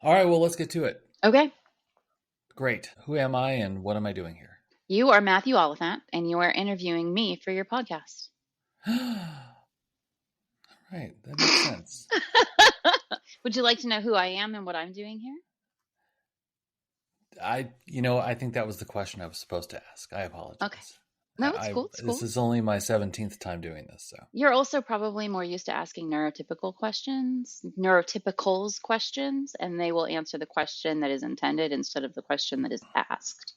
All right, well, let's get to it. Okay. Great. Who am I and what am I doing here? You are Matthew Oliphant, and you are interviewing me for your podcast. Right, that makes sense. Would you like to know who I am and what I'm doing here? I think that was the question I was supposed to ask. I apologize. Okay. No, it's cool. It's cool. This is only my 17th time doing this, so. You're also probably more used to asking neurotypicals questions, and they will answer the question that is intended instead of the question that is asked.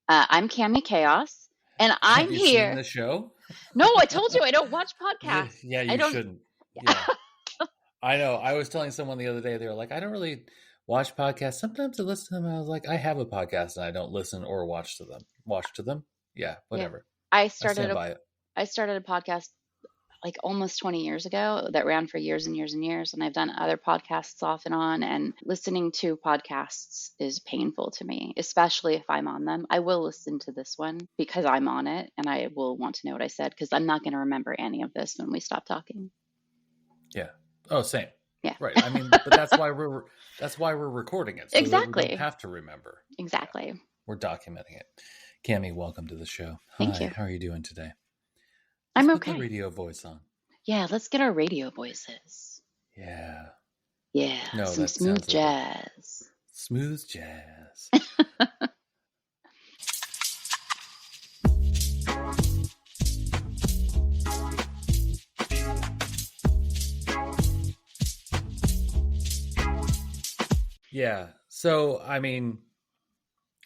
I'm Cami Kaos, and I'm Have you here. seen the show? No, I told you I don't watch podcasts. Yeah, you shouldn't. Yeah. I know. I was telling someone the other day, they were like, I don't really watch podcasts. Sometimes I listen to them. I was like, I have a podcast and I don't listen or watch to them. Yeah, whatever. Yeah. I stand by it. I started a podcast like almost 20 years ago that ran for years and years and years. And I've done other podcasts off and on, and listening to podcasts is painful to me, especially if I'm on them. I will listen to this one because I'm on it and I will want to know what I said because I'm not going to remember any of this when we stop talking. Yeah. Oh, same. Yeah. Right. I mean, but that's why we're recording it. So exactly. We don't have to remember. Exactly. We're documenting it. Cami, welcome to the show. Thank you. How are you doing today? I'm Let's okay. Put the radio voice on. Yeah, let's get our radio voices. Yeah. Yeah. No, some smooth jazz. Smooth jazz. Yeah. So, I mean,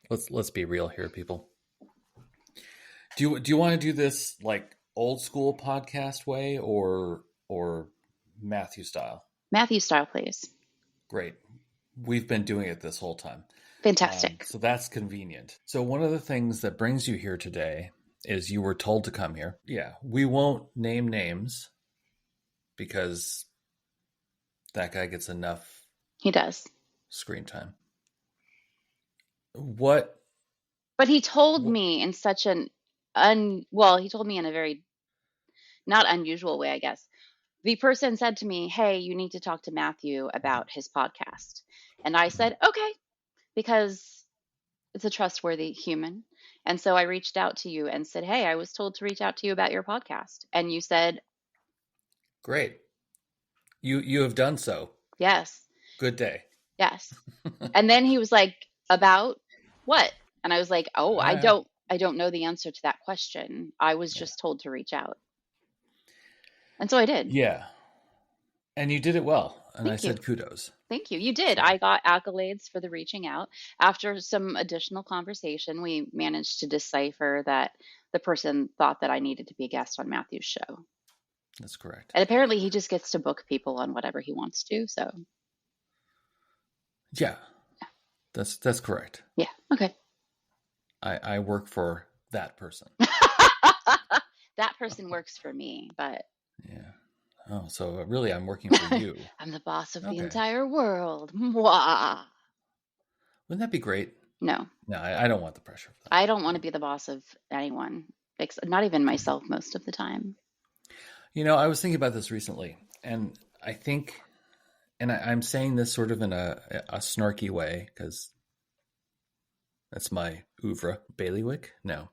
let's be real here, people. Do you want to do this like old school podcast way or Matthew style? Matthew style, please. Great. We've been doing it this whole time. Fantastic. So that's convenient. So one of the things that brings you here today is you were told to come here. Yeah. We won't name names because that guy gets enough. He does. Screen time. What? But he told me in such he told me in a very not unusual way, I guess. The person said to me, hey, you need to talk to Matthew about his podcast. And I said, okay, because it's a trustworthy human. And so I reached out to you and said, hey, I was told to reach out to you about your podcast. And you said, great. You have done so. Yes. Good day. Yes. And then he was like, about what? And I was like, oh, I don't know the answer to that question. I was just told to reach out. And so I did. Yeah. And you did it well. And Thank I you. said kudos. Thank you. You did. I got accolades for the reaching out. After some additional conversation, we managed to decipher that the person thought that I needed to be a guest on Matthew's show. That's correct. And apparently he just gets to book people on whatever he wants to. So yeah. That's correct. Yeah. Okay. I work for that person. That person works for me, but yeah. Oh, so really I'm working for you. I'm the boss of the entire world. Mwah. Wouldn't that be great? No. No, I don't want the pressure of that. I don't want to be the boss of anyone, not even myself most of the time. I was thinking about this recently, and I think, and I'm saying this sort of in a snarky way, because that's my oeuvre, bailiwick. No.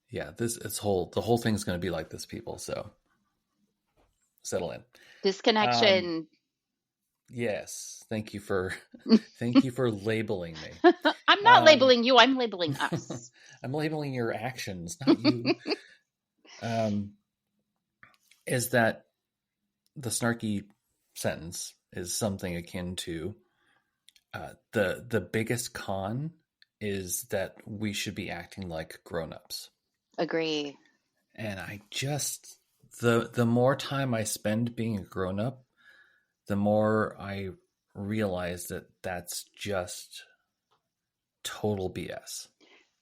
Yeah, the whole thing's going to be like this, people, so settle in. Disconnection. Yes. Thank you for labeling me. I'm not labeling you. I'm labeling us. I'm labeling your actions, not you. Is that the snarky sentence is something akin to the biggest con is that we should be acting like grown-ups. Agree. And I just the more time I spend being a grown-up, the more I realize that that's just total BS.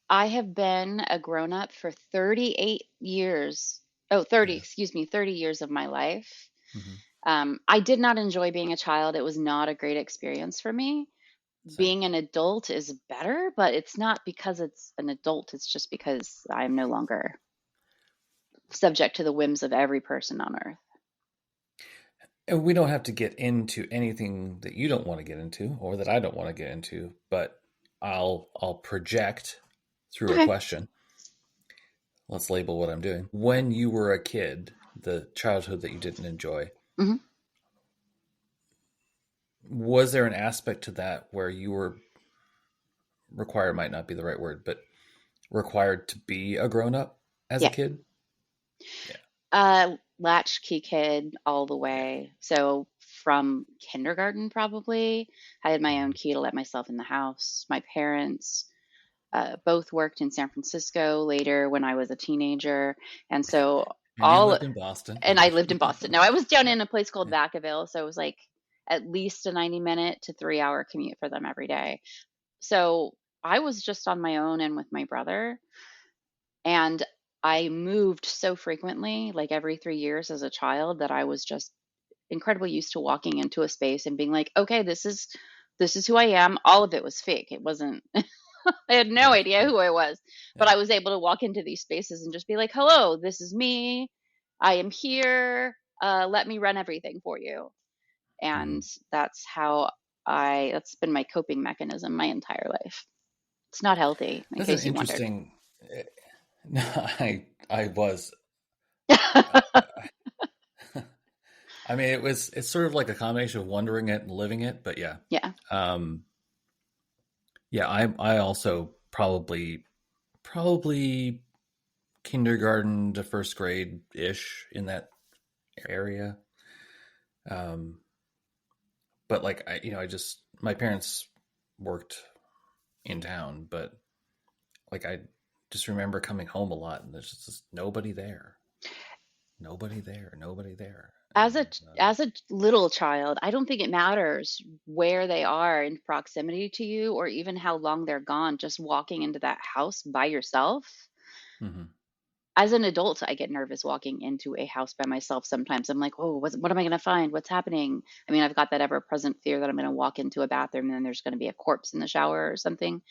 I have been a grown-up for 38 years. 30 years of my life. Mm-hmm. I did not enjoy being a child. It was not a great experience for me. Same. Being an adult is better, but it's not because it's an adult. It's just because I'm no longer subject to the whims of every person on earth. And we don't have to get into anything that you don't want to get into or that I don't want to get into, but I'll project through a Okay. question. Let's label what I'm doing. When you were a kid, the childhood that you didn't enjoy, Hmm. was there an aspect to that where you were required, might not be the right word, but required to be a grown up as a Yeah. kid? Yeah. Latchkey kid all the Yeah. way. So from kindergarten, probably, I had my own Mhm. key to let myself in the house. My parents both worked in San Francisco later when I was a teenager. And so And you all, lived in Boston. and I lived in Boston. No, I was down Yeah. in a place called Yeah. Vacaville. So it was like at least a 90-minute to 3 hour commute for them every day. So I was just on my own and with my brother. And I moved so frequently, like every 3 years as a child, that I was just incredibly used to walking into a space and being like, okay, this is who I am. All of it was fake. It wasn't I had no Yeah. idea Yeah. who I was, but Yeah. I was able to walk into these spaces and just be like, hello, this is me. I am here. Let me run everything for you. And Mhm. that's been my coping mechanism my entire life. It's not healthy, in That's an case you wondered. interesting. No, I was. Uh, I mean, it's sort of like a combination of wondering it and living it, but yeah. Yeah. Um, yeah, I also probably kindergarten to first grade ish in that area. Um, but like I just my parents worked in town, but like I just remember coming home a lot and there's just nobody there, nobody there, As a and as a little child, I don't think it matters where they are in proximity to you or even how long they're gone, just walking into that house by yourself. mhm. As an adult, I get nervous walking into a house by myself sometimes. I'm like, oh, what am I going to find? What's happening? I mean, I've got that ever present fear that I'm going to walk into a bathroom and then there's going to be a corpse in the shower or something.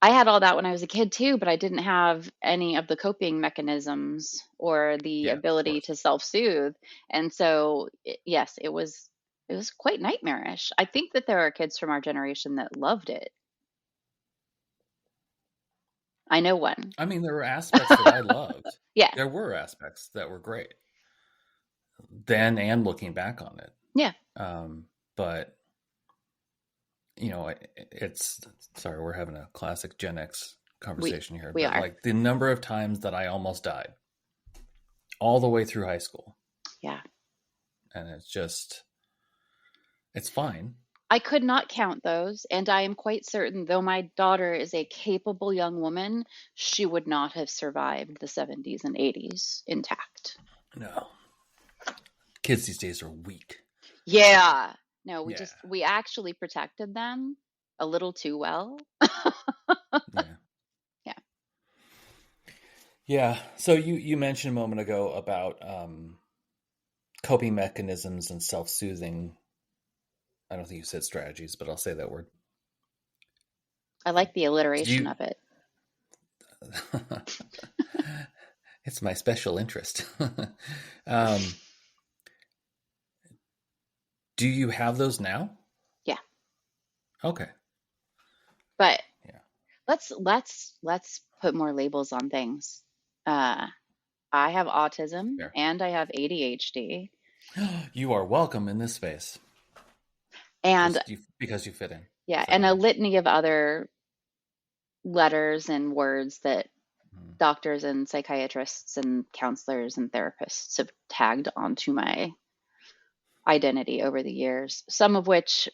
I had all that when I was a kid too, but I didn't have any of the coping mechanisms or the Yeah, of ability course. to self-soothe. And so, yes, it was quite nightmarish. I think that there are kids from our generation that loved it. I know one. I mean, there were aspects that I loved. Yeah. There were aspects that were great then and looking back on it. Yeah. But it's sorry, we're having a classic Gen X We conversation here, we but are. like the number of times that I almost died all the way through high school, Yeah. and it's fine. I could not count those, and I am quite certain, though my daughter is a capable young woman, she would not have survived the 70s and 80s intact. No, kids these days are weak. Yeah. No, we Yeah, just we actually protected them a little too well. yeah, Yeah. yeah. So you mentioned a moment ago about coping mechanisms and self-soothing. I don't think you said strategies, but I'll say that word. I like the Did alliteration you? of it. It's my special interest. um, do you have those now? Yeah. Okay. But Yeah. let's put more labels on things. Uh I have autism Fair. and I have ADHD You are welcome in this space. and Just because you fit in yeah, so and a well. litany of other letters and words that Mhm. doctors and psychiatrists and counselors and therapists have tagged onto my identity over the years, some of which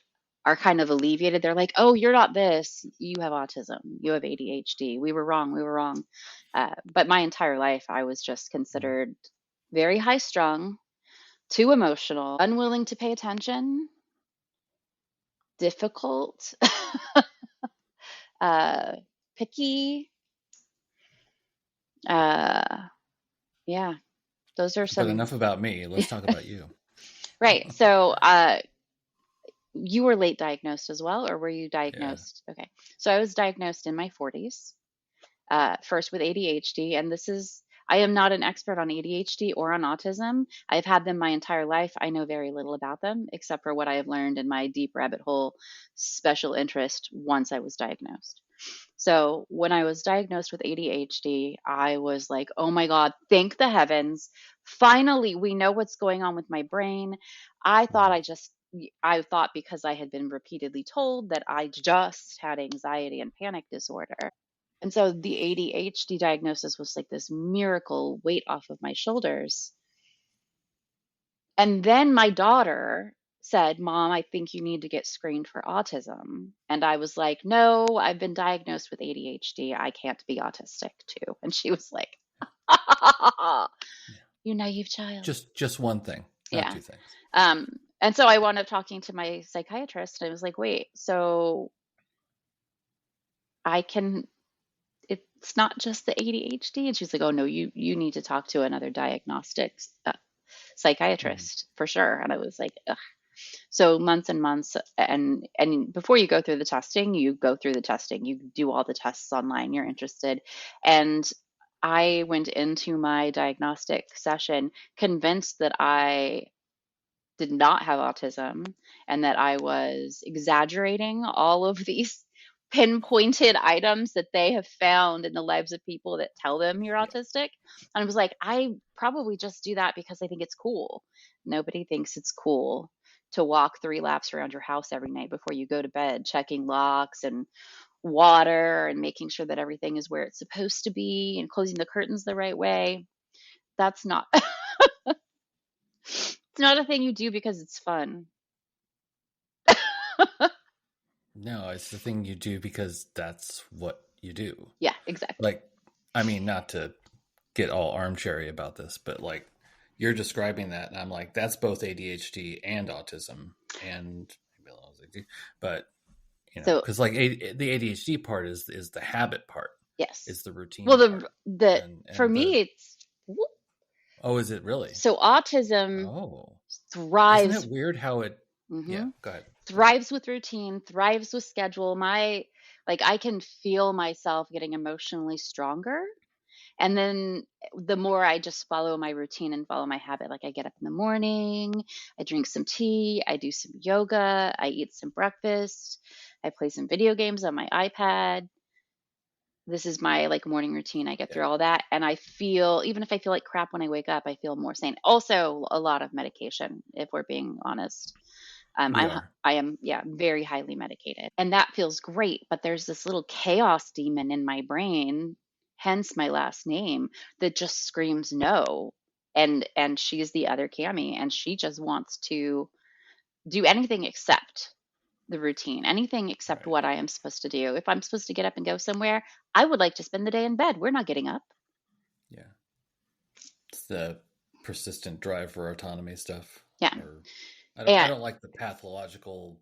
are kind of alleviated. They're like, oh, you're not this. You have autism. You have ADHD. We were wrong. We were wrong. But my entire life, I was just Mhm. considered very high strung, too emotional, unwilling to pay attention, difficult, uh, picky. Uh, yeah, those are But some. enough about me. Let's talk about you. Right. So, you were late diagnosed as well, or were you Yeah. diagnosed? Okay. So I was diagnosed in my 40s, first with ADHD. And this is, I am not an expert on ADHD or on autism. I've had them my entire life. I know very little about them except for what I have learned in my deep rabbit hole special interest once I was diagnosed. So when I was diagnosed with ADHD, I was like, oh my God, thank the heavens. Finally, we know what's going on with my brain. I thought Mhm. I just, I thought because I had been repeatedly told that I just had anxiety and panic disorder. And so the ADHD diagnosis was like this miracle weight off of my shoulders. And then my daughter said, Mom, I think you need to get screened for autism. And I was like, No, I've been diagnosed with ADHD. I can't be autistic too. And she was like, Yeah. You naive child. Just one thing, not Yeah. two things. And so I wound up talking to my psychiatrist, and I was like, Wait, so I can, it's not just the ADHD? And she's like, Oh, no, you need to talk to another diagnostics Mhm. psychiatrist for sure. And I was like, ugh. So months and months, and before you go through the testing, you go through the testing. You do all the tests online. You're interested, and I went into my diagnostic session convinced that I did not have autism and that I was exaggerating all of these pinpointed items that they have found in the lives of people that tell them you're Yeah. autistic. And I was like, I probably just do that because I think it's cool. Nobody thinks it's cool to walk 3 laps around your house every night before you go to bed, checking locks and water and making sure that everything is where it's supposed to be and closing the curtains the right way. That's not it's not a thing you do because it's fun. No, it's the thing you do because that's what you do. Yeah, exactly. Like, I mean, not to get all armchairy about this, but like you're describing that, and I'm like, that's both ADHD and autism, and maybe ADHD, but So, because like the ADHD part is the habit part, yes. is the routine Well, part, the for and the me it's oh, is it really? so autism Oh, isn't it thrives weird how it? Yeah, mhm, go ahead. thrives with routine, thrives with schedule. My like I can feel myself getting emotionally stronger. And then the more I just follow my routine and follow my habit, like I get up in the morning, I drink some tea, I do some yoga, I eat some breakfast, I play some video games on my iPad. This is my like morning routine. I get Yeah, through all that and I feel, even if I feel like crap when I wake up, I feel more sane. Also, a lot of medication, if we're being honest. we are. I am, yeah, very highly medicated, and that feels great. But there's this little chaos demon in my brain, hence my last name, that just screams no. And she's the other Cami, and she just wants to do anything except the routine, anything except Right. what I am supposed to do. If I'm supposed to get up and go somewhere, I would like to spend the day in bed. We're not getting up. Yeah, it's the persistent drive for autonomy stuff, Yeah. or I And don't like the pathological.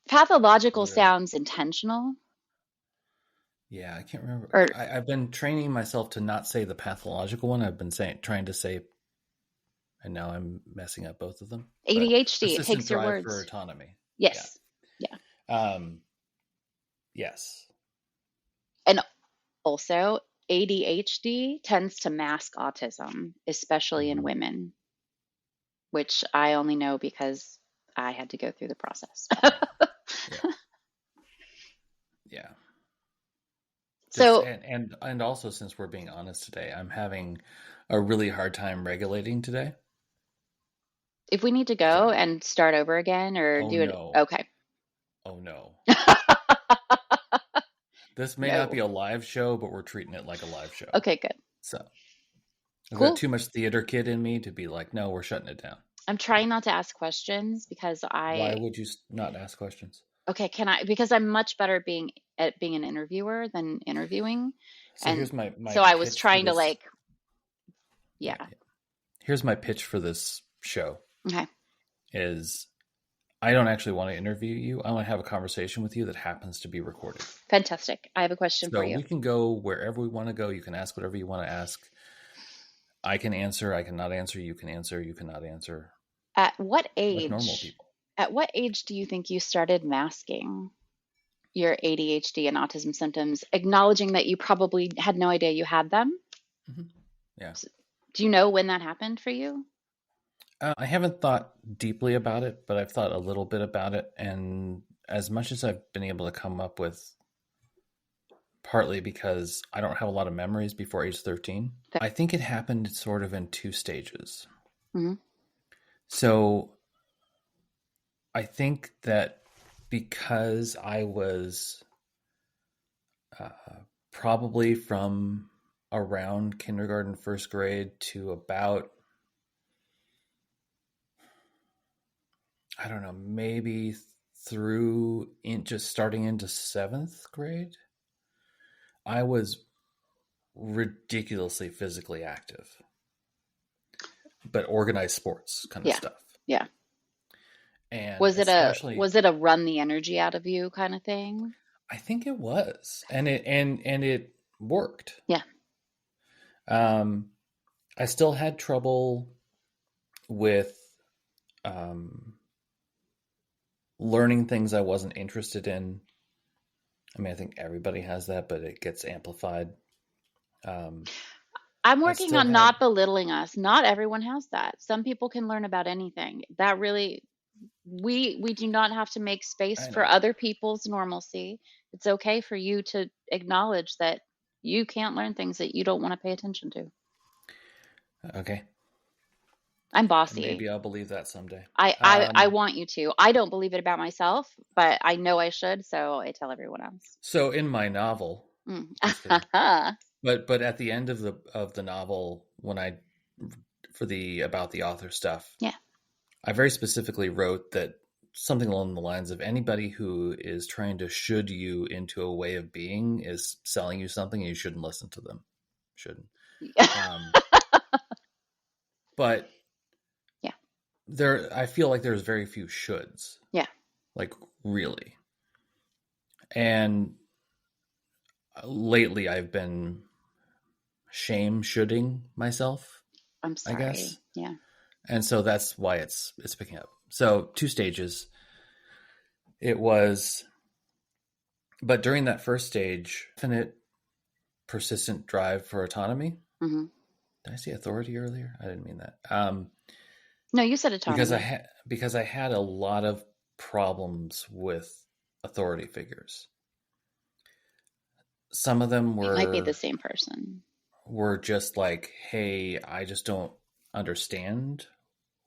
pathological What are sounds intentional Yeah, I can't remember. or I've been training myself to not say the pathological one. I've been trying to say, and now I'm messing up both of them. But ADHD. It persistent takes your drive for words. autonomy. Yeah. Yes. Yeah. Yes. And also, ADHD tends to mask autism, especially in Hmm. women, which I only know because I had to go through the process. Yeah. Yeah. Just So, and also, since we're being honest today, I'm having a really hard time regulating today. if we need to go So, and start over again or oh do it, no, okay. oh no. This may not be No. a live show, but we're treating it like a live show. Okay, good. So, I've got Cool. too much theater kid in me to be like, no, we're shutting it down. I'm trying not to ask questions because Why would you not ask questions? okay, can I, because I'm much better at being an interviewer than interviewing. So And here's my so I was pitch for trying to this. like, Yeah, yeah. yeah. Here's my pitch for this show Okay. is I don't actually want to interview you. I want to have a conversation with you that happens to be recorded. Fantastic. I have a question for So you. we can go wherever we want to go. You can ask whatever you want to ask. I can answer. I cannot answer. You can answer. You cannot answer. At what Like normal age? people. At what age do you think you started masking? your ADHD and autism symptoms, acknowledging that you probably had no idea you had them. Mm-hmm. Yeah. Do you know when that happened for you? I haven't thought deeply about it, but I've thought a little bit about it. And as much as I've been able to come up with, partly because I don't have a lot of memories before age 13, I think it happened sort of in two stages. Mm-hmm. So I think that because I was probably from around kindergarten, first grade to about, I don't know, maybe through just starting into seventh grade, I was ridiculously physically active, but organized sports kind of stuff. Yeah. And Was especially, it a run the energy out of you kind of thing? I think it was, and it worked. Yeah. I still had trouble with learning things I wasn't interested in. I mean, I think everybody has that, but it gets amplified. I'm working on not belittling us. Not everyone has that. Some people can learn about anything. That really, we do not have to make space for other people's normalcy. It's okay for you to acknowledge that you can't learn things that you don't want to pay attention to. Okay. I'm bossy. Maybe I'll believe that someday. I want you to. I don't believe it about myself, but I know I should, so I tell everyone else. So in my novel, but at the end of the novel, when about the author stuff, yeah, I very specifically wrote that something along the lines of anybody who is trying to should you into a way of being is selling you something, and you shouldn't listen to them. Shouldn't. But I feel like there's very few shoulds. Yeah. Like really. And lately I've been shoulding myself. I'm sorry. I guess. Yeah. And so that's why it's picking up. So 2 stages. It was, but during that first stage, definite persistent drive for autonomy. Mm-hmm. Did I say authority earlier? I didn't mean that. No, you said autonomy. Because I had a lot of problems with authority figures. Some of them were... It might be the same person. Were just like, hey, I just don't understand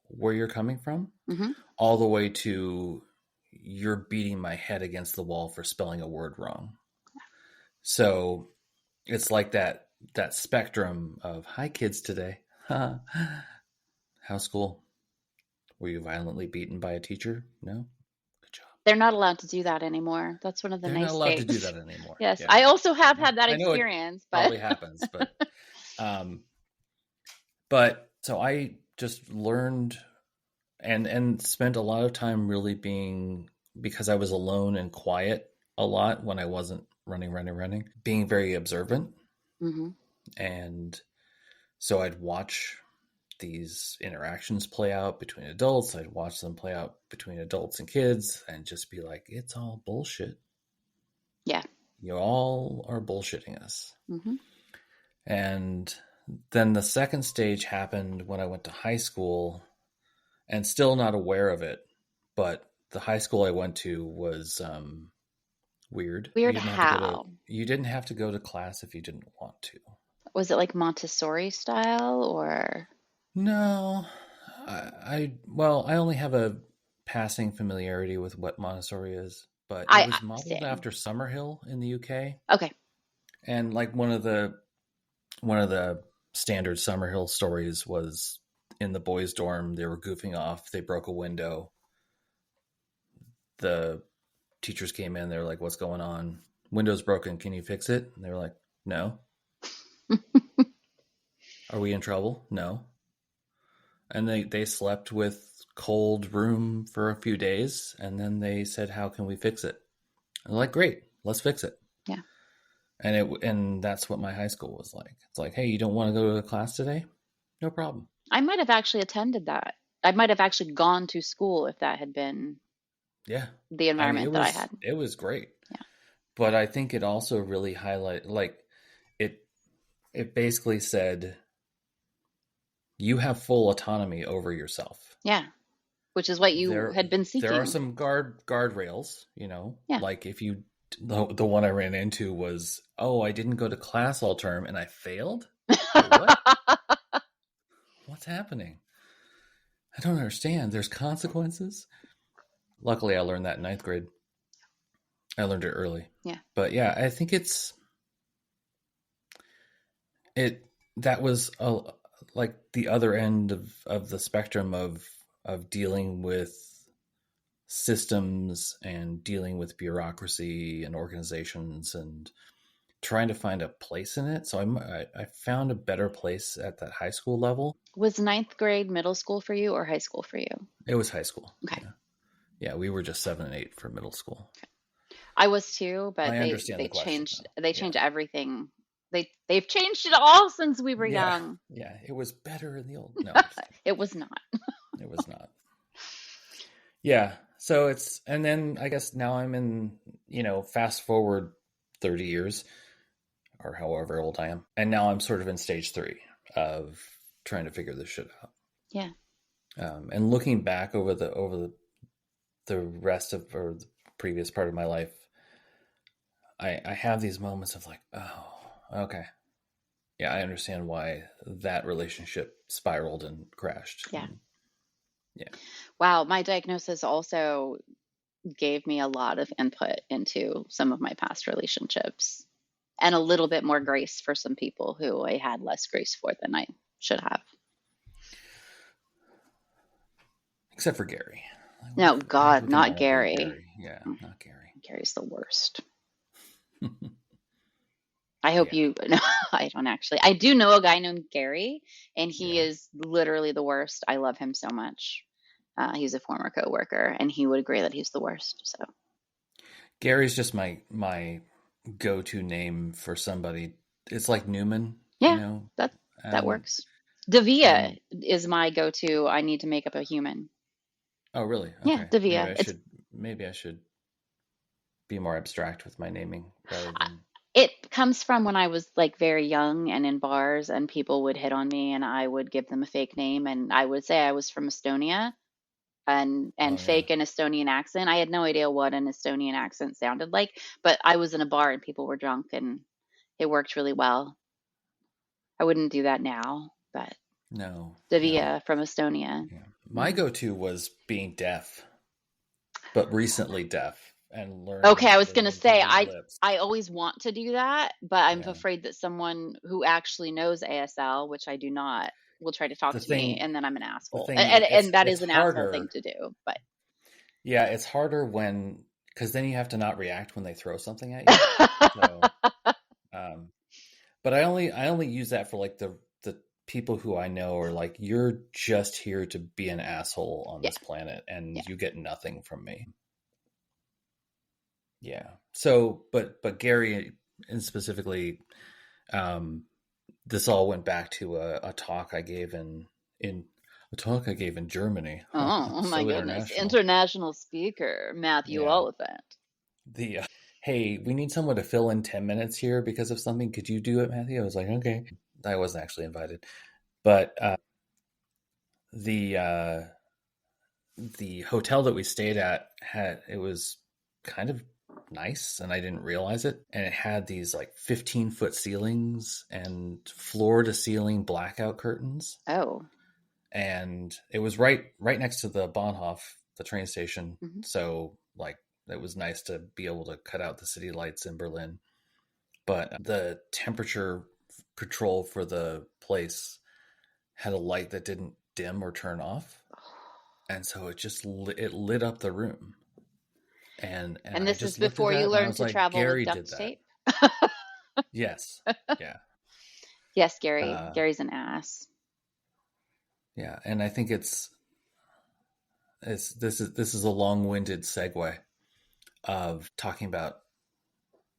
where you're coming from. Mm-hmm. All the way to, you're beating my head against the wall for spelling a word wrong. So it's like that spectrum of, hi kids today. How's school? Were you violently beaten by a teacher? No? Good job. They're not allowed to do that anymore. That's one of the nice things. They're not allowed to do that anymore. Yes. Yeah. I also have had that experience. But probably happens. But so I just learned and spent a lot of time really being, because I was alone and quiet a lot when I wasn't running, being very observant. Mm-hmm. And so I'd watch these interactions play out between adults. I'd watch them play out between adults and kids and just be like, it's all bullshit. Yeah. You all are bullshitting us. Mm-hmm. And then the second stage happened when I went to high school, and still not aware of it. But the high school I went to was weird. Weird how? You didn't have to go to class if you didn't want to. Was it like Montessori style or? No, I only have a passing familiarity with what Montessori is, but it was modeled after Summerhill in the UK. Okay. And like one of the standard Summerhill stories was in the boys' dorm. They were goofing off. They broke a window. The teachers came in. They were like, "What's going on? Window's broken. Can you fix it?" And they were like, "No." Are we in trouble? No. And they slept with cold room for a few days, and then they said, "How can we fix it?" And they're like, "Great, let's fix it." Yeah. And that's what my high school was like. It's like, hey, you don't want to go to class today? No problem. I might have actually attended that. I might have actually gone to school if that had been the environment that I had. It was great. Yeah. but I think it also really it it basically said you have full autonomy over yourself. Yeah. Which is what you there had been there are seeking. some guardrails, Yeah. like if you the one I ran into was, oh, I didn't go to class all term and I failed. Wait, what? What's happening? I don't understand. There's consequences. Luckily I learned that in ninth grade. I learned it early. Yeah. But yeah, I think it that was like the other end of the spectrum of dealing with systems and dealing with bureaucracy and organizations and trying to find a place in it. So I found a better place at that high school level. Was ninth grade middle school for you or high school for you? It was high school. Okay. Yeah, we were just 7 and 8 for middle school. I was too, but I understand they the question, changed though. they changed everything. They've changed it all since we were young. Yeah, it was better in the old. No, I'm just kidding. It was not. It was not. Yeah, so and then I guess now I'm in, fast forward 30 years or however old I am, and now I'm sort of in stage 3 of trying to figure this shit out. Yeah. And looking back over the rest of or the previous part of my life, I have these moments of like, oh, okay. Yeah, I understand why that relationship spiraled and crashed. Yeah. Yeah. Wow. My diagnosis also gave me a lot of input into some of my past relationships and a little bit more grace for some people who I had less grace for than I should have. Except for Gary. No, God, not Gary. Yeah, not Gary. Gary's the worst. I hope you, no, I don't actually. I do know a guy named Gary, and he is literally the worst. I love him so much. He's a former coworker, and he would agree that he's the worst. So Gary's just my go-to name for somebody. It's like Newman. Yeah, that works. Davia is my go-to. I need to make up a human. Oh, really? Okay. Yeah, Davia. Maybe I should be more abstract with my naming rather than. It comes from when I was like very young and in bars, and people would hit on me, and I would give them a fake name, and I would say I was from Estonia, and fake an Estonian accent. I had no idea what an Estonian accent sounded like, but I was in a bar and people were drunk, and it worked really well. I wouldn't do that now, but no. Davia from Estonia. Yeah. My go-to was being deaf, but recently deaf and learning. Okay, I was going to say, I always want to do that, but I'm afraid that someone who actually knows ASL, which I do not, will try to talk to me, and then I'm an asshole. And that is an asshole thing to do. But yeah, it's harder because then you have to not react when they throw something at you. So, but I only use that for like the people who I know are like, you're just here to be an asshole on this planet, and you get nothing from me. Yeah. So, but Gary, and specifically, this all went back to a talk I gave in Germany. Oh my goodness! International speaker Matthew Oliphant. Hey, we need someone to fill in 10 minutes here because of something. Could you do it, Matthew? I was like, okay. I wasn't actually invited, but the hotel that we stayed at it was kind of nice, and I didn't realize it. And it had these like 15-foot ceilings and floor to ceiling blackout curtains. Oh. And it was right next to the Bahnhof, the train station. Mm-hmm. So like it was nice to be able to cut out the city lights in Berlin. But the temperature control for the place had a light that didn't dim or turn off. And so it just lit up the room. And this is before you learned to travel with duct tape? Yes. Yeah. Yes, Gary. Gary's an ass. Yeah, and I think this is a long-winded segue of talking about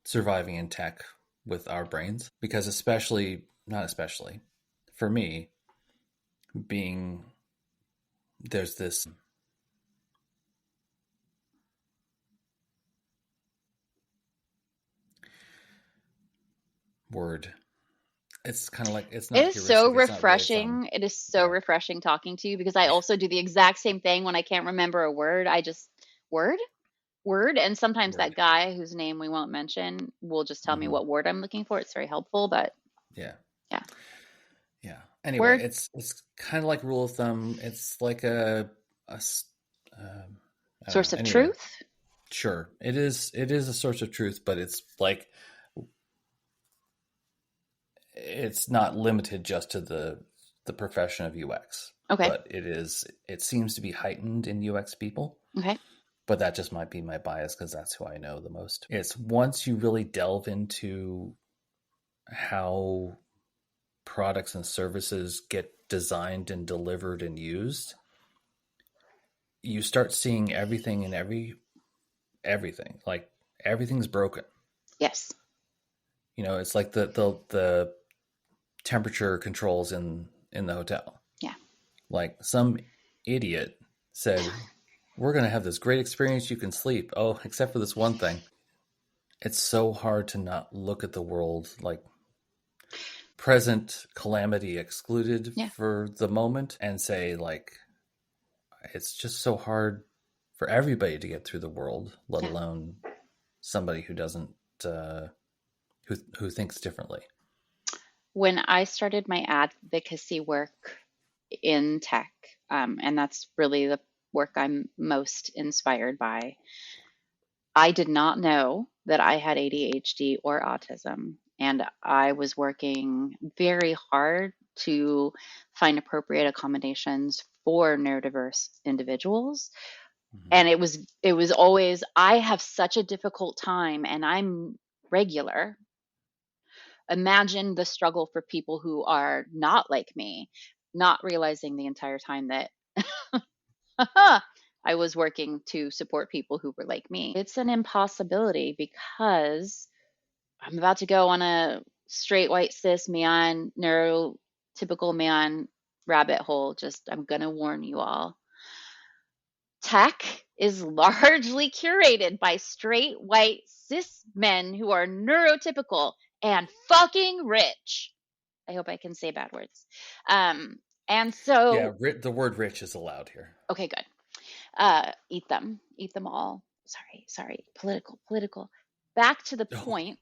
surviving in tech with our brains, because not especially for me, there's this Word. It's kind of like, it's It not is so heuristic. It's not really fun. refreshing. It is so Yeah. refreshing talking to you because I also do the exact same thing when I can't remember a word. I just word, word, and sometimes that Word. guy whose name we won't mention will just tell me Hmm. what word I'm looking for. It's very helpful, but Yeah. yeah. Yeah. Anyway, Word, it's kind of like rule of thumb. It's like a s- um, I don't know. source of Anyway, truth. sure. It is a source of truth, but it's like, it's not limited just to the profession of UX, Okay. but it seems to be heightened in UX people. Okay. But that just might be my bias because that's who I know the most. It's once you really delve into how products and services get designed and delivered and used, you start seeing everything in everything. Like, everything's broken. Yes. It's like the temperature controls in the hotel. Yeah. Like, some idiot said, "We're going to have this great experience. You can sleep. Oh, except for this one thing." It's so hard to not look at the world like present calamity excluded Yeah. for the moment and say, like, it's just so hard for everybody to get through the world, let Yeah. alone somebody who doesn't, who thinks differently. When I started my advocacy work in tech, and that's really the work I'm most inspired by, I did not know that I had ADHD or autism, and I was working very hard to find appropriate accommodations for neurodiverse individuals. Mm-hmm. And it was always, I have such a difficult time and I'm regular. Imagine the struggle for people who are not like me, not realizing the entire time that I was working to support people who were like me. It's an impossibility because I'm about to go on a straight white cis man, neurotypical man rabbit hole. Just, I'm going to warn you all. Tech is largely curated by straight white cis men who are neurotypical and fucking rich. I hope I can say bad words. And Yeah, so, the word "rich" is allowed here. okay, good. Eat them all. Sorry. Political. Back to the Oh, point.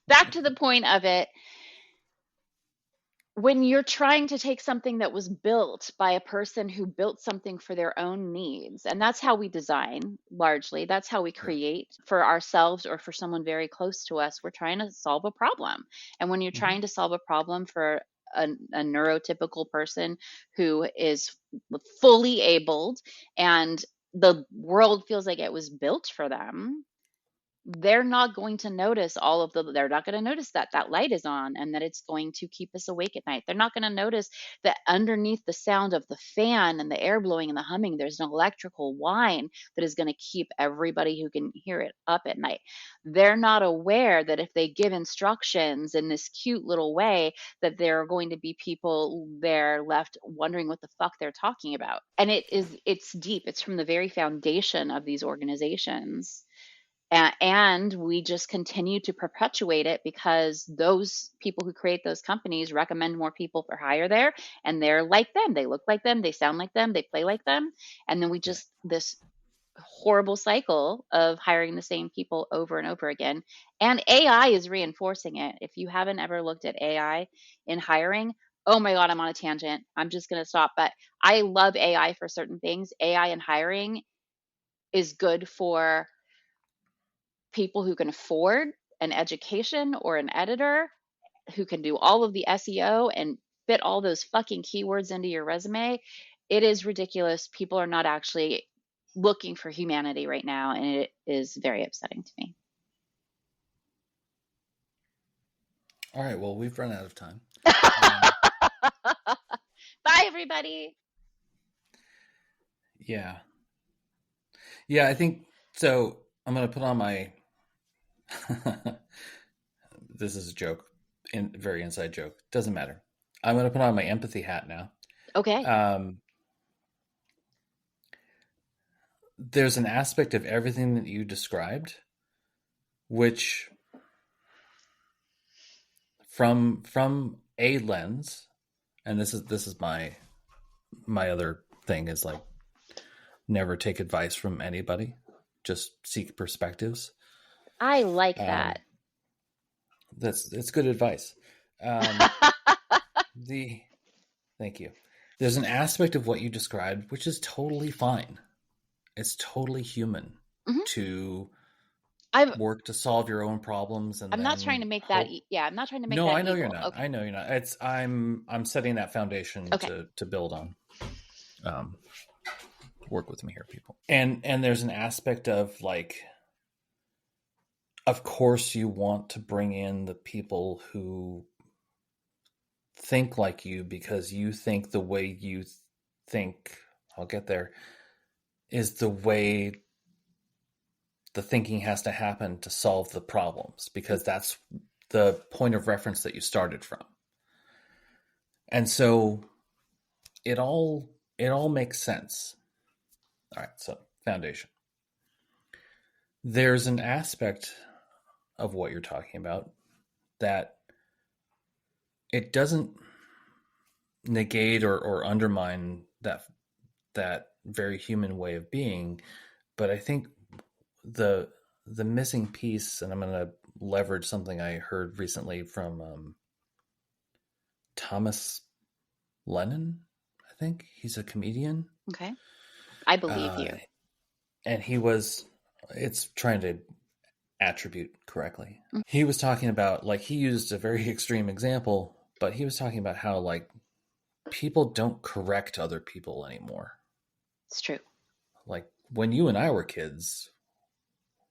Back to the point of it. When you're trying to take something that was built by a person who built something for their own needs, and that's how we design largely, that's how we sure. create for ourselves or for someone very close to us. We're trying to solve a problem. And when you're Mm-hmm. trying to solve a problem for a neurotypical person who is fully abled and the world feels like it was built for them, they're not going to notice they're not going to notice that that light is on and that it's going to keep us awake at night. They're not going to notice that underneath the sound of the fan and the air blowing and the humming, there's an electrical whine that is going to keep everybody who can hear it up at night. They're not aware that if they give instructions in this cute little way, that there are going to be people there left wondering what the fuck they're talking about. And it's deep. It's from the very foundation of these organizations, and we just continue to perpetuate it because those people who create those companies recommend more people for hire there, and they're like them, they look like them, they sound like them, they play like them, and then we Yeah. just this horrible cycle of hiring the same people over and over again. And AI is reinforcing it. If you haven't ever looked at AI in hiring, oh my god, I'm on a tangent, I'm just going to stop, but I love AI for certain things. AI in hiring is good for people who can afford an education or an editor who can do all of the SEO and fit all those fucking keywords into your resume. It is ridiculous. People are not actually looking for humanity right now, and it is very upsetting to me. All right. Well, we've run out of time. Um, Bye, everybody. yeah. Yeah, I think so. I'm going to put on my. This is a joke, very inside joke. Doesn't matter. I'm going to put on my empathy hat now. Okay. Um, there's an aspect of everything that you described, which from a lens, and this is my other thing is like never take advice from anybody, just seek perspectives. I like that. It's good advice. Thank you. There's an aspect of what you described which is totally fine. It's totally human to work to solve your own problems, and I'm not trying to make that. I'm not trying to make that. No, I know evil. you're not. Okay. I know you're not. I'm setting that foundation to build on. Work with me here, people. And there's an aspect of like, of course, you want to bring in the people who think like you because you think the way you think. I'll get there. Is the way the thinking has to happen to solve the problems, because that's the point of reference that you started from. And so it all makes sense. All right, so foundation. There's an aspect of what you're talking about that it doesn't negate or undermine that very human way of being, but I think the missing piece, and I'm going to leverage something I heard recently from Thomas Lennon. I think he's a comedian. Okay, I believe you. And it's trying to attribute correctly. Mm-hmm. He was talking about, like, he used a very extreme example, but he was talking about how, like, people don't correct other people anymore. It's true. Like, when you and I were kids,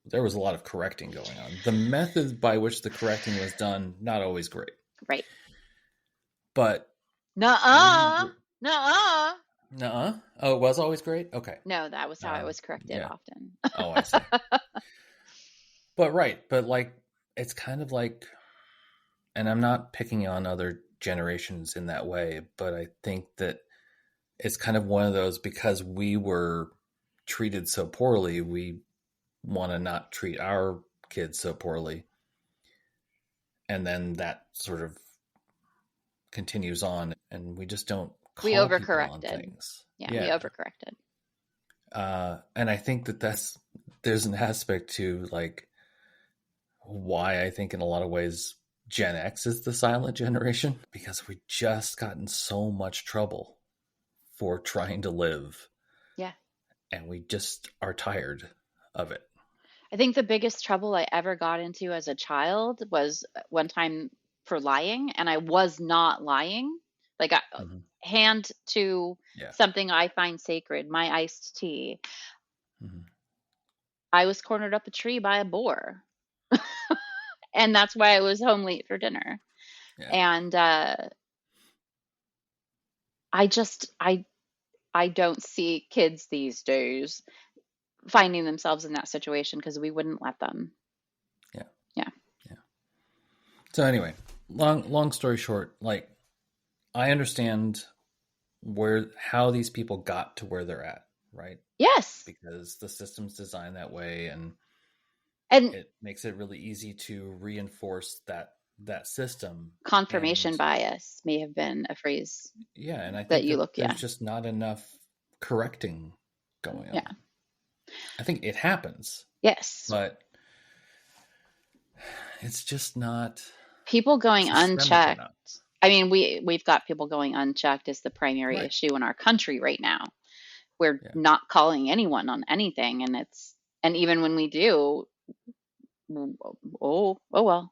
there was a lot of correcting going on. The method by which the correcting was done, not always great. Right. But nuh-uh. Oh, it was always great? Okay. No, that was how I was corrected often. Oh, I see. But like, it's kind of like, and I'm not picking on other generations in that way, but I think that it's kind of one of those, because we were treated so poorly, we want to not treat our kids so poorly. And then that sort of continues on, and we just don't call we overcorrected people on things. Yeah, we overcorrected. And I think there's an aspect to, like, why I think in a lot of ways Gen X is the silent generation, because we just got in so much trouble for trying to live. Yeah. And we just are tired of it. I think the biggest trouble I ever got into as a child was one time for lying, and I was not lying. Like, hand to something I find sacred, my iced tea. Mm-hmm. I was cornered up a tree by a boar. And that's why I was home late for dinner. Yeah. And I don't see kids these days finding themselves in that situation because we wouldn't let them. Yeah. So anyway, long story short, like, I understand how these people got to where they're at, right? Yes. Because the system's designed that way, and it makes it really easy to reinforce that system. Confirmation bias may have been a phrase. Yeah, and I think there's just not enough correcting going on. Yeah. I think it happens. Yes. But it's just not. People going unchecked. I mean, we've got people going unchecked is the primary issue in our country right now. We're not calling anyone on anything, and even when we do, oh well,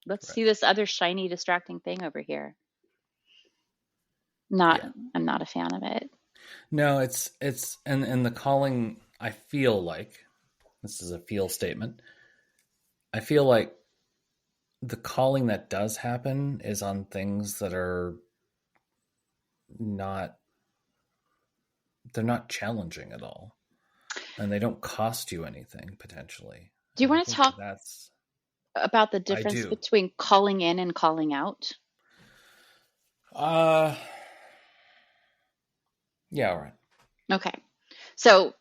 let's see this other shiny, distracting thing over here. I'm not a fan of it. No, it's and the calling, I feel like, this is a feel statement, I feel like the calling that does happen is on things that are they're not challenging at all, and they don't cost you anything potentially. Do you want to talk about the difference between calling in and calling out? Yeah, all right. Okay. So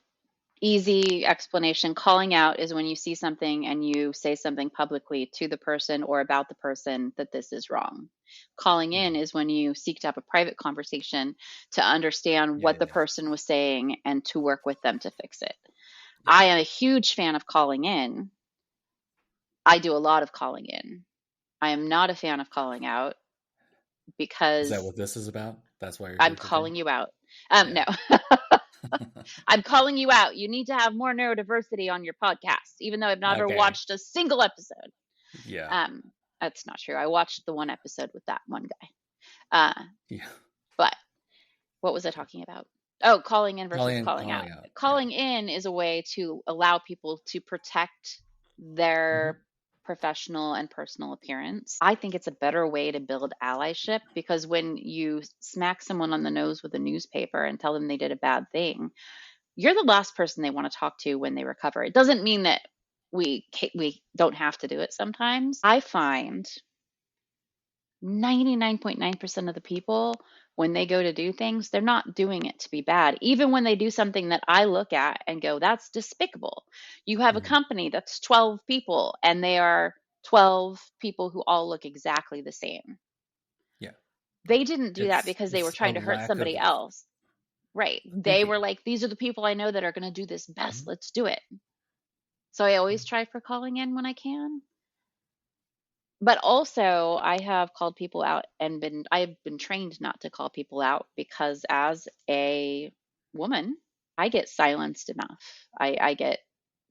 Easy explanation. Calling out is when you see something and you say something publicly to the person or about the person that this is wrong. Calling in is when you seek to have a private conversation to understand Yeah, what yeah, the yeah. person was saying and to work with them to fix it. Yeah. I am a huge fan of calling in. I do a lot of calling in. I am not a fan of calling out Is that because what this is about? That's why you're I'm here today? calling you out. Yeah. No. I'm calling you out. You need to have more neurodiversity on your podcast, even though I've never Okay. watched a single episode. Yeah. Um, that's not true. I watched the one episode with that one guy. Yeah. But what was I talking about? Oh, calling in versus Calling in, calling out. calling out. Yeah. Calling in is a way to allow people to protect Hmm. their professional and personal appearance. I think it's a better way to build allyship because when you smack someone on the nose with a newspaper and tell them they did a bad thing, you're the last person they want to talk to when they recover. It doesn't mean that we don't have to do it sometimes. I find 99.9% of the people, when they go to do things, they're not doing it to be bad. Even when they do something that I look at and go, that's despicable. You have a Hmm. company that's 12 people and they are 12 people who all look exactly the same. Yeah. They didn't do that because they were It's a trying to hurt lack of somebody else. Right. They were thinking. like, these are the people I know that are going to do this best. Mhm. Let's do it. So I always try for calling in when I can. But also, I have called people out and I've been trained not to call people out because as a woman, I get silenced enough. I get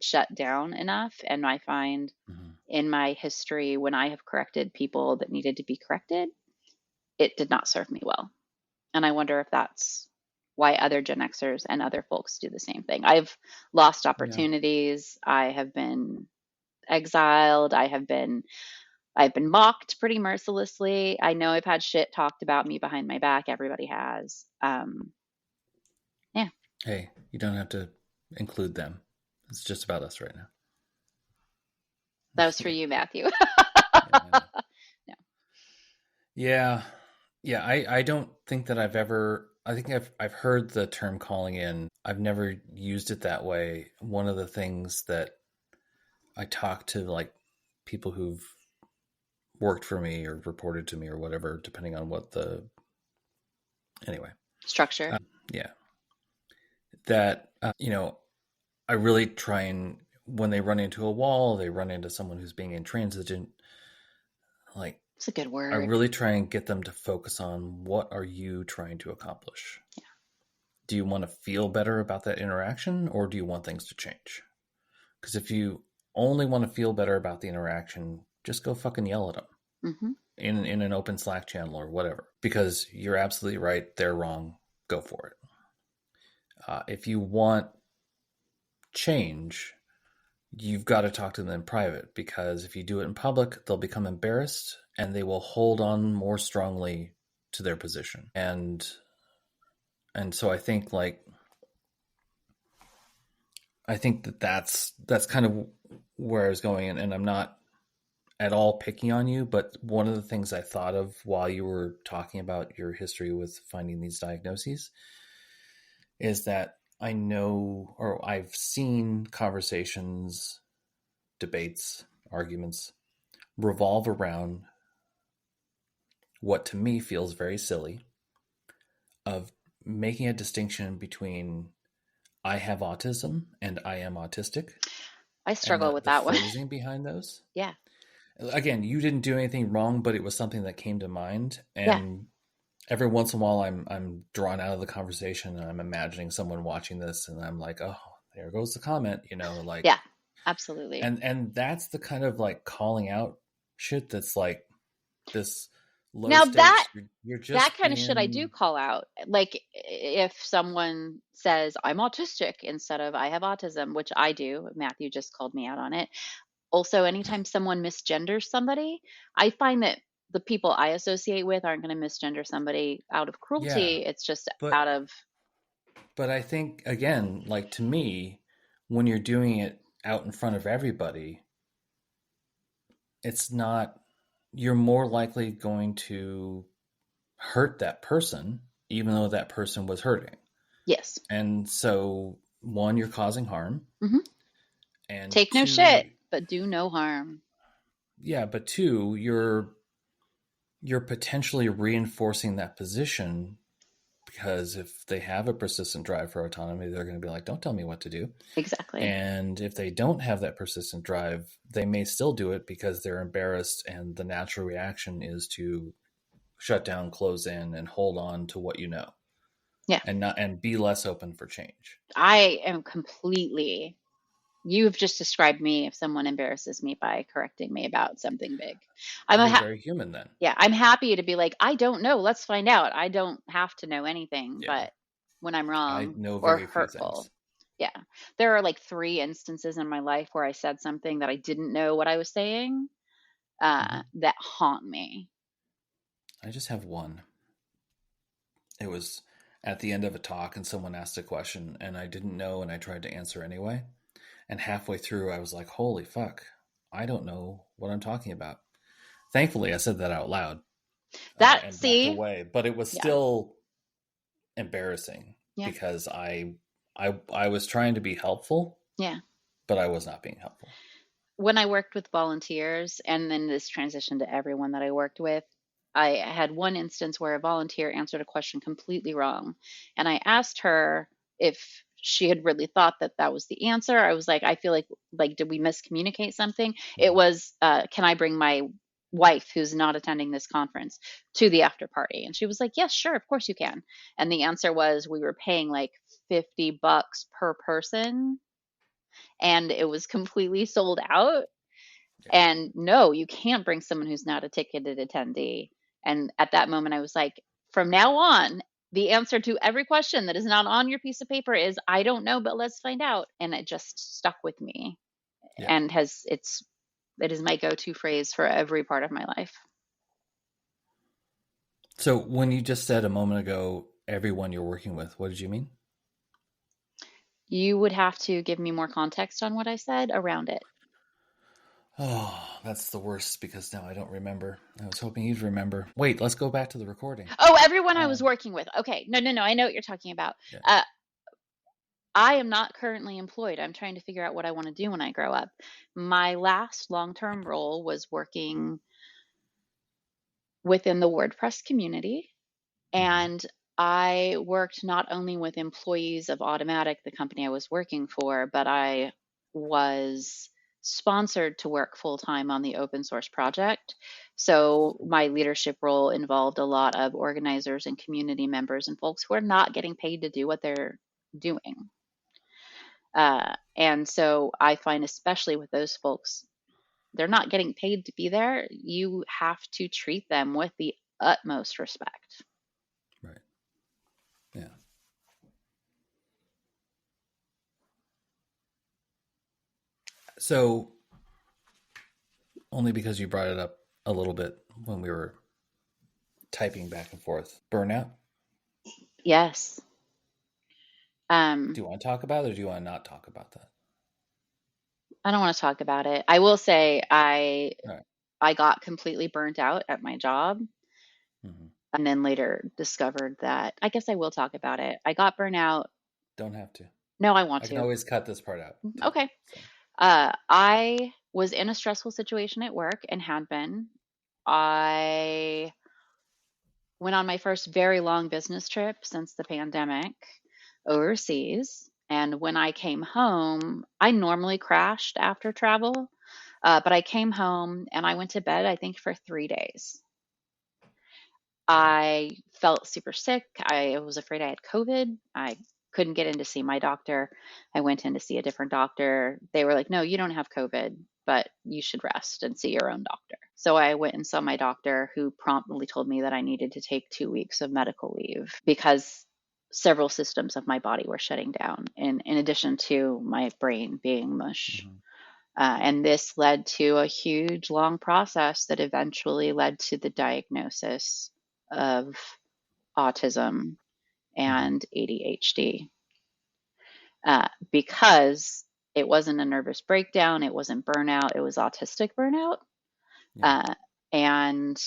shut down enough. And I find Mhm. in my history, when I have corrected people that needed to be corrected, it did not serve me well. And I wonder if that's why other Gen Xers and other folks do the same thing. I've lost Yeah. opportunities. I have been exiled. I've been mocked pretty mercilessly. I know I've had shit talked about me behind my back. Everybody has. Yeah, Hey, you don't have to include them. It's just about us right now. that was for Yeah. you, Matthew. Yeah. I know. No. Yeah. Yeah. I don't think that I've ever. I think I've heard the term calling in. I've never used it that way. One of the things that I talk to like people who've worked for me or reported to me or whatever, depending on what the anyway. Structure. Yeah, that I really try and when they run into a wall, they run into someone who's being intransigent. Like It's a good I word. really try and get them to focus on what are you trying to accomplish. Do you want to feel better about that interaction, or do you want things to change? Because if you only want to feel better about the interaction, just go fucking yell at them. Hmm. In an open Slack channel or whatever, because you're absolutely right. They're wrong. Go for it. If you want change, you've got to talk to them in private, because if you do it in public, they'll become embarrassed and they will hold on more strongly to their position. And so I think that's kind of where I was going, and I'm not at all picking on you, but one of the things I thought of while you were talking about your history with finding these diagnoses is that I know, or I've seen conversations, debates, arguments revolve around what to me feels very silly of making a distinction between I have autism and I am autistic, I and struggle with the that one. phrasing behind those. Yeah. Again, you didn't do anything wrong, but it was something that came to mind, Yeah. and every once in a while I'm drawn out of the conversation and I'm imagining someone watching this and I'm like, oh, there goes the comment, like, Yeah. Absolutely. and that's the kind of like calling out shit that's like this low Now stakes. You're that just kind of shit I do being call out. Like if someone says I'm autistic instead of I have autism, which I do. Matthew just called me out on it. Also, anytime someone misgenders somebody, I find that the people I associate with aren't going to misgender somebody out of yeah, cruelty. It's just but out of, I think again, like to me, when you're doing it out in front of everybody, it's not, you're more likely going to hurt that person, even though that person was hurting. yes. And so one, you're causing harm, Hmm. and Take no two, shit, but do no harm. yeah, but two, you're potentially reinforcing that position because if they have a persistent drive for autonomy, they're going to be like, don't tell me what to do. Exactly. And if they don't have that persistent drive, they may still do it because they're embarrassed, and the natural reaction is to shut down, close in, and hold on to what you know, Yeah. and be less open for change. I am completely, you've just described me if someone embarrasses me by correcting me about something big. I'm a You're very human then. Yeah, I'm happy to be like, I don't know, let's find out. I don't have to know anything, Yeah, but when I'm I wrong know or very few hurtful, things. yeah. There are like 3 instances in my life where I said something that I didn't know what I was saying, Mm-hmm. that haunt me. I just have one. It was at the end of a talk, and someone asked a question, and I didn't know, and I tried to answer anyway. And halfway through, I was like, holy fuck, I don't know what I'm talking about. Thankfully, I said that out loud That, and backed see, away, but it was yeah, still embarrassing yeah, because I was trying to be helpful, yeah. but I was not being helpful. When I worked with volunteers, and then this transition to everyone that I worked with, I had one instance where a volunteer answered a question completely wrong. And I asked her if she had really thought that that was the answer. I was like, I feel like, did we miscommunicate something? It Mm-hmm. was, can I bring my wife who's not attending this conference to the after party? And she was like, yes, sure, of course you can. And the answer was we were paying like $50 per person, and it was completely sold out. Yeah. And no, you can't bring someone who's not a ticketed attendee. And at that moment, I was like, from now on, the answer to every question that is not on your piece of paper is, I don't know, but let's find out. And it just stuck with me, Yeah. and it is my go-to phrase for every part of my life. So when you just said a moment ago, everyone you're working with, what did you mean? You would have to give me more context on what I said around it. Oh, that's the worst because now I don't remember. I was hoping you'd remember. Wait, let's go back to the recording. Oh, everyone I was Um, working with. Okay. No, no, no. I know what you're talking about. yeah. Uh, I am not currently employed. I'm trying to figure out what I want to do when I grow up. My last long term role was working within the WordPress community. Mm-hmm. And I worked not only with employees of Automatic, the company I was working for, but I was sponsored to work full time on the open source project. So my leadership role involved a lot of organizers and community members and folks who are not getting paid to do what they're doing. And so I find, especially with those folks, they're not getting paid to be there. You have to treat them with the utmost respect. Right. Yeah. So only because you brought it up a little bit when we were typing back and forth. Burnout. Yes. Do Um, you want to talk about it or do you want to not talk about that? I don't want to talk about it. I will say All right. I got completely burnt out at my job, Mm-hmm. and then later discovered that I guess I will talk about it. I got burnt out. Don't have to. No, I want I can to. always cut this part out too. Okay. So. I was in a stressful situation at work and had been. I went on my first very long business trip since the pandemic overseas. And when I came home, I normally crashed after travel, but I came home and I went to bed, I think, for 3 days. Wow. I felt super sick. I was afraid I had COVID. I couldn't get in to see my doctor. I went in to see a different doctor. They were like, no, you don't have COVID, but you should rest and see your own doctor. So I went and saw my doctor, who promptly told me that I needed to take 2 weeks of medical leave because several systems of my body were shutting down, in addition to my brain being mush. Mm-hmm. And this led to a huge, long process that eventually led to the diagnosis of autism Mm-hmm. and ADHD, because it wasn't a nervous breakdown, it wasn't burnout, it was autistic burnout. Yeah. Uh, and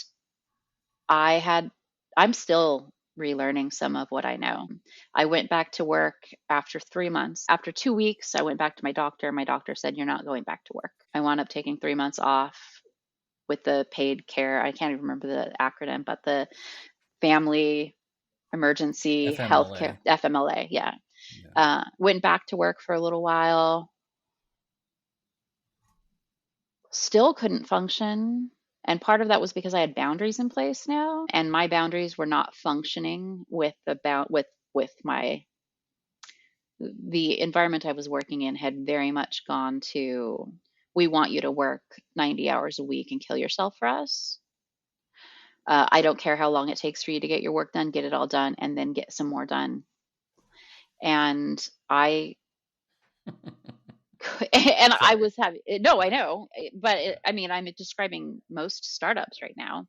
I had, I'm still relearning some of what I know. I went back to work after 3 months. After 2 weeks, I went back to my doctor. My doctor said, "You're not going back to work." I wound up taking 3 months off with the paid care. I can't even remember the acronym, but the Family Emergency Health Care, FMLA. FMLA. Yeah. Yeah. Went back to work for a little while. Still couldn't function. And part of that was because I had boundaries in place now, and my boundaries were not functioning with my the environment I was working in had very much gone to, we want you to work 90 hours a week and kill yourself for us. I don't care how long it takes for you to get your work done, get it all done, and then get some more done. And I and I was having, no, I know, but I mean, I'm describing most startups right now.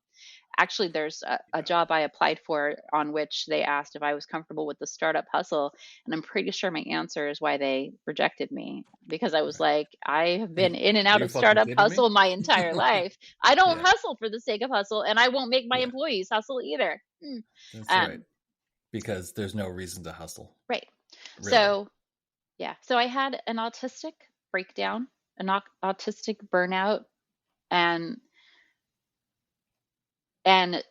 Actually, there's a job I applied for on which they asked if I was comfortable with the startup hustle. And I'm pretty sure my answer is why they rejected me, because I was like, I have been in and Are out you of fucking startup kidding me? hustle my entire life. I don't Yeah. hustle for the sake of hustle, and I won't make my Yeah. employees hustle either. That's right. Because there's no reason to hustle. Right. Really. So, yeah. So I had an autistic breakdown, an autistic burnout, and and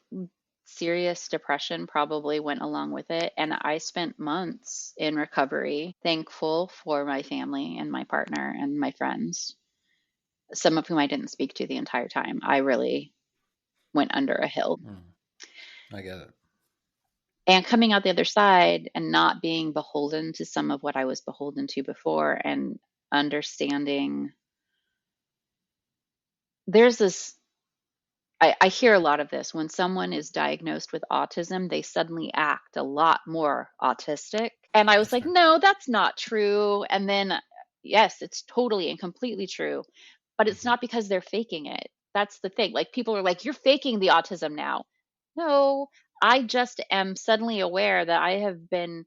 serious depression probably went along with it. And I spent months in recovery, thankful for my family and my partner and my friends, some of whom I didn't speak to the entire time. I really went under a hill. I get it. And coming out the other side and not being beholden to some of what I was beholden to before, and understanding there's this, I hear a lot of this. When someone is diagnosed with autism, they suddenly act a lot more autistic. And I was That's like, right. no, that's not true. And then, yes, it's totally and completely true. But it's not because they're faking it. That's the thing. Like, people are like, you're faking the autism now. No, I just am suddenly aware that I have been,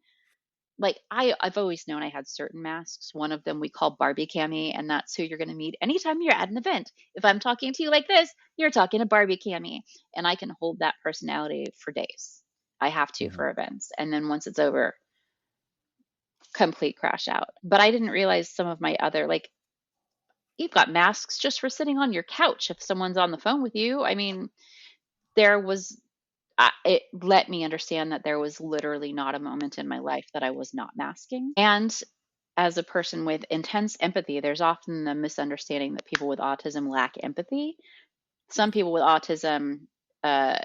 like, I've always known I had certain masks. One of them we call Barbie Cami, and that's who you're going to meet anytime you're at an event. If I'm talking to you like this, you're talking to Barbie Cami, and I can hold that personality for days. I have to Mm-hmm. for events, and then once it's over, complete crash out. But I didn't realize some of my other, like, you've got masks just for sitting on your couch if someone's on the phone with you. I mean, there was it let me understand that there was literally not a moment in my life that I was not masking. And as a person with intense empathy, there's often the misunderstanding that people with autism lack empathy. Some people with autism uh,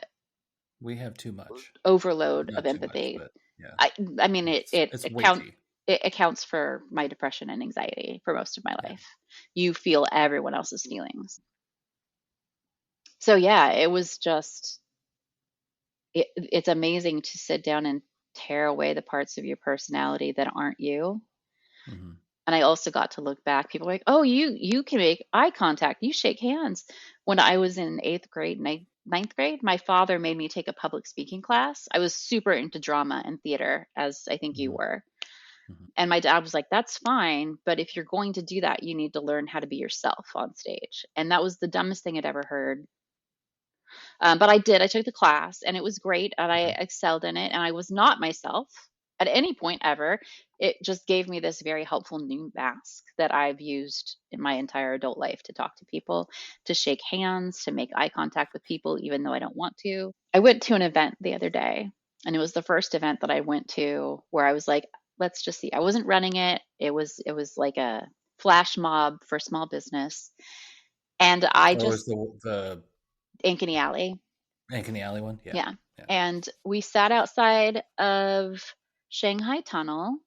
We have too much. overload of Not too much, empathy. but yeah. I mean, It's weighty. it accounts for my depression and anxiety for most of my Yeah. life. You feel everyone else's feelings. So yeah, it was just it's amazing to sit down and tear away the parts of your personality that aren't you. Mm-hmm. And I also got to look back. People were like, "Oh, you can make eye contact. You shake hands." When I was in eighth grade, ninth grade, my father made me take a public speaking class. I was super into drama and theater, as I think you Mm-hmm. were. Mm-hmm. And my dad was like, "That's fine, but if you're going to do that, you need to learn how to be yourself on stage." And that was the dumbest thing I'd ever heard. But I did. I took the class, and it was great, and I Mm-hmm. excelled in it. And I was not myself at any point ever. It just gave me this very helpful new mask that I've used in my entire adult life to talk to people, to shake hands, to make eye contact with people, even though I don't want to. I went to an event the other day, and it was the first event that I went to where I was like, let's just see. I wasn't running it. It was like a flash mob for small business, and I Oh, is just the Ankeny Alley. Hank in the Alley one? Yeah. Yeah. Yeah. And we sat outside of Shanghai Tunnel,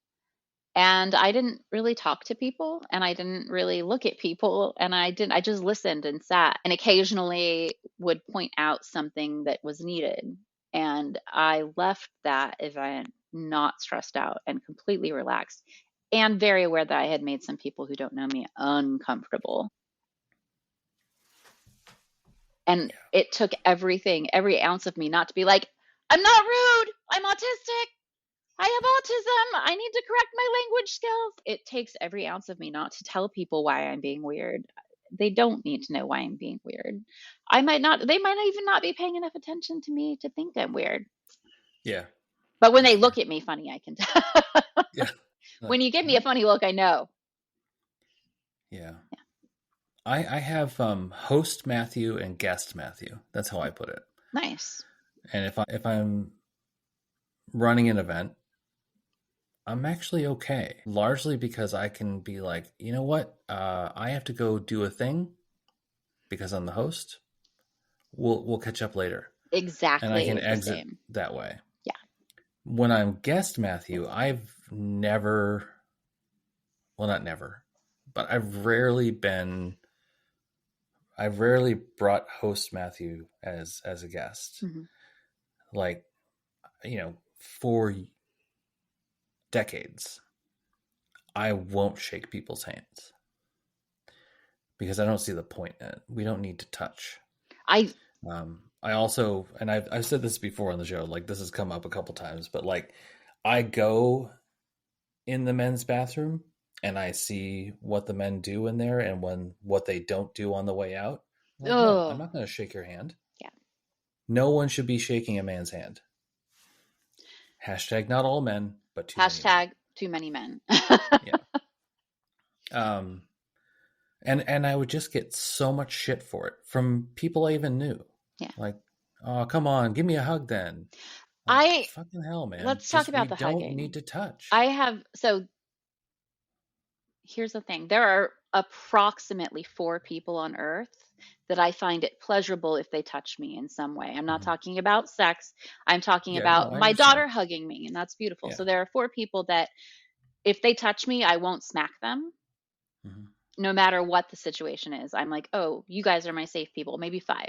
and I didn't really talk to people, and I didn't really look at people, and I just listened and sat, and occasionally would point out something that was needed. And I left that event not stressed out and completely relaxed, and very aware that I had made some people who don't know me uncomfortable. And Yeah. it took everything, every ounce of me not to be like, I'm not rude, I'm autistic, I have autism, I need to correct my language skills. It takes every ounce of me not to tell people why I'm being weird. They don't need to know why I'm being weird. They might not even not be paying enough attention to me to think I'm weird. Yeah. But when they look at me funny, I can tell. Yeah. When you give me a funny look, I know. Yeah. I have host Matthew and guest Matthew. That's how I put it. Nice. And if I'm running an event, I'm actually okay. Largely because I can be like, you know what? I have to go do a thing because I'm the host. We'll catch up later. And I can Exactly the exit same. that way. Yeah. When I'm guest Matthew, I've never, well, not never, but I've rarely brought host Matthew as a guest. Mm-hmm. Like, for decades, I won't shake people's hands because I don't see the point in it. We don't need to touch. I also, and I've said this before on the show, like this has come up a couple times, but like I go in the men's bathroom and I see what the men do in there and what they don't do on the way out. Like, no, I'm not going to shake your hand. Yeah. No one should be shaking a man's hand. Hashtag not all men, but too many men. Yeah. And I would just get so much shit for it from people I even knew. Yeah. Like, oh, come on, give me a hug then. Like, fucking hell, man. Let's talk about the hugging. We don't need to touch. So here's the thing. There are approximately 4 people on earth that I find it pleasurable if they touch me in some way. I'm not talking about sex. I'm talking about my daughter hugging me, and that's beautiful. Yeah. So there are 4 people that if they touch me, I won't smack them. Mm-hmm. No matter what the situation is. I'm like, oh, you guys are my safe people, maybe 5.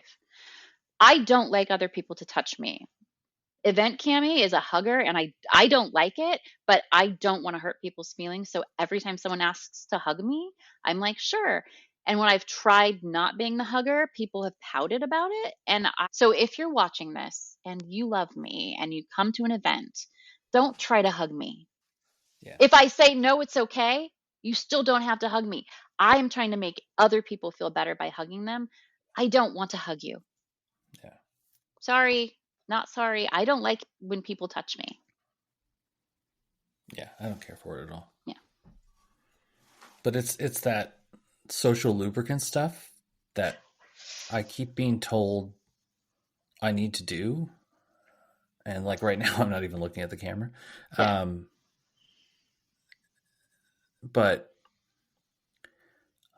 I don't like other people to touch me. Event Cami is a hugger, and I don't like it, but I don't want to hurt people's feelings. So every time someone asks to hug me, I'm like, sure. And when I've tried not being the hugger, people have pouted about it. And so if you're watching this and you love me and you come to an event, don't try to hug me. Yeah. If I say, no, it's okay, you still don't have to hug me. I am trying to make other people feel better by hugging them. I don't want to hug you. Yeah. Sorry, not sorry. I don't like when people touch me. Yeah, I don't care for it at all. Yeah. But it's that social lubricant stuff that I keep being told I need to do. And like right now, I'm not even looking at the camera. Yeah. But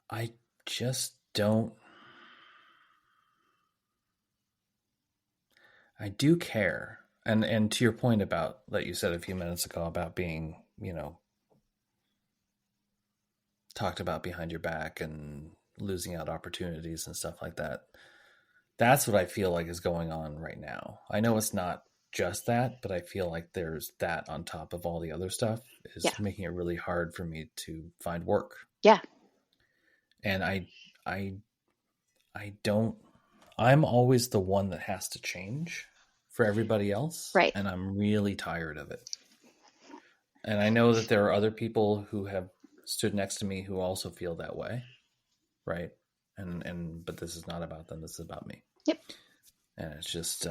I just don't. I do care. And to your point about that you said a few minutes ago about being, talked about behind your back and losing out opportunities and stuff like that. That's what I feel like is going on right now. I know it's not just that, but I feel like there's that on top of all the other stuff is making it really hard for me to find work. Yeah. And I'm always the one that has to change for everybody else. Right. And I'm really tired of it. And I know that there are other people who have stood next to me who also feel that way. Right. But this is not about them. This is about me. Yep. And it's just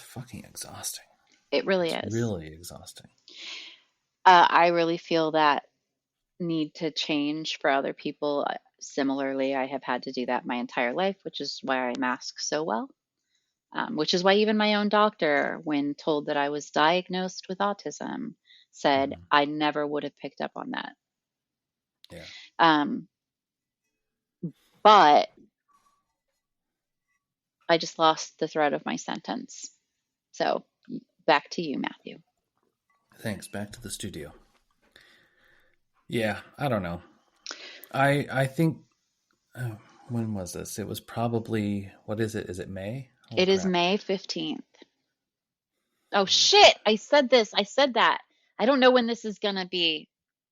fucking exhausting. It really is. Really exhausting. I really feel that need to change for other people. Similarly, I have had to do that my entire life, which is why I mask so well. Which is why even my own doctor, when told that I was diagnosed with autism, said I never would have picked up on that. Yeah. But I just lost the thread of my sentence. So back to you, Matthew. Thanks. Back to the studio. Yeah, I don't know. I think, when was this? It was probably, what is it? Is it May? It is May 15th. Oh, shit. I said that. I don't know when this is going to be.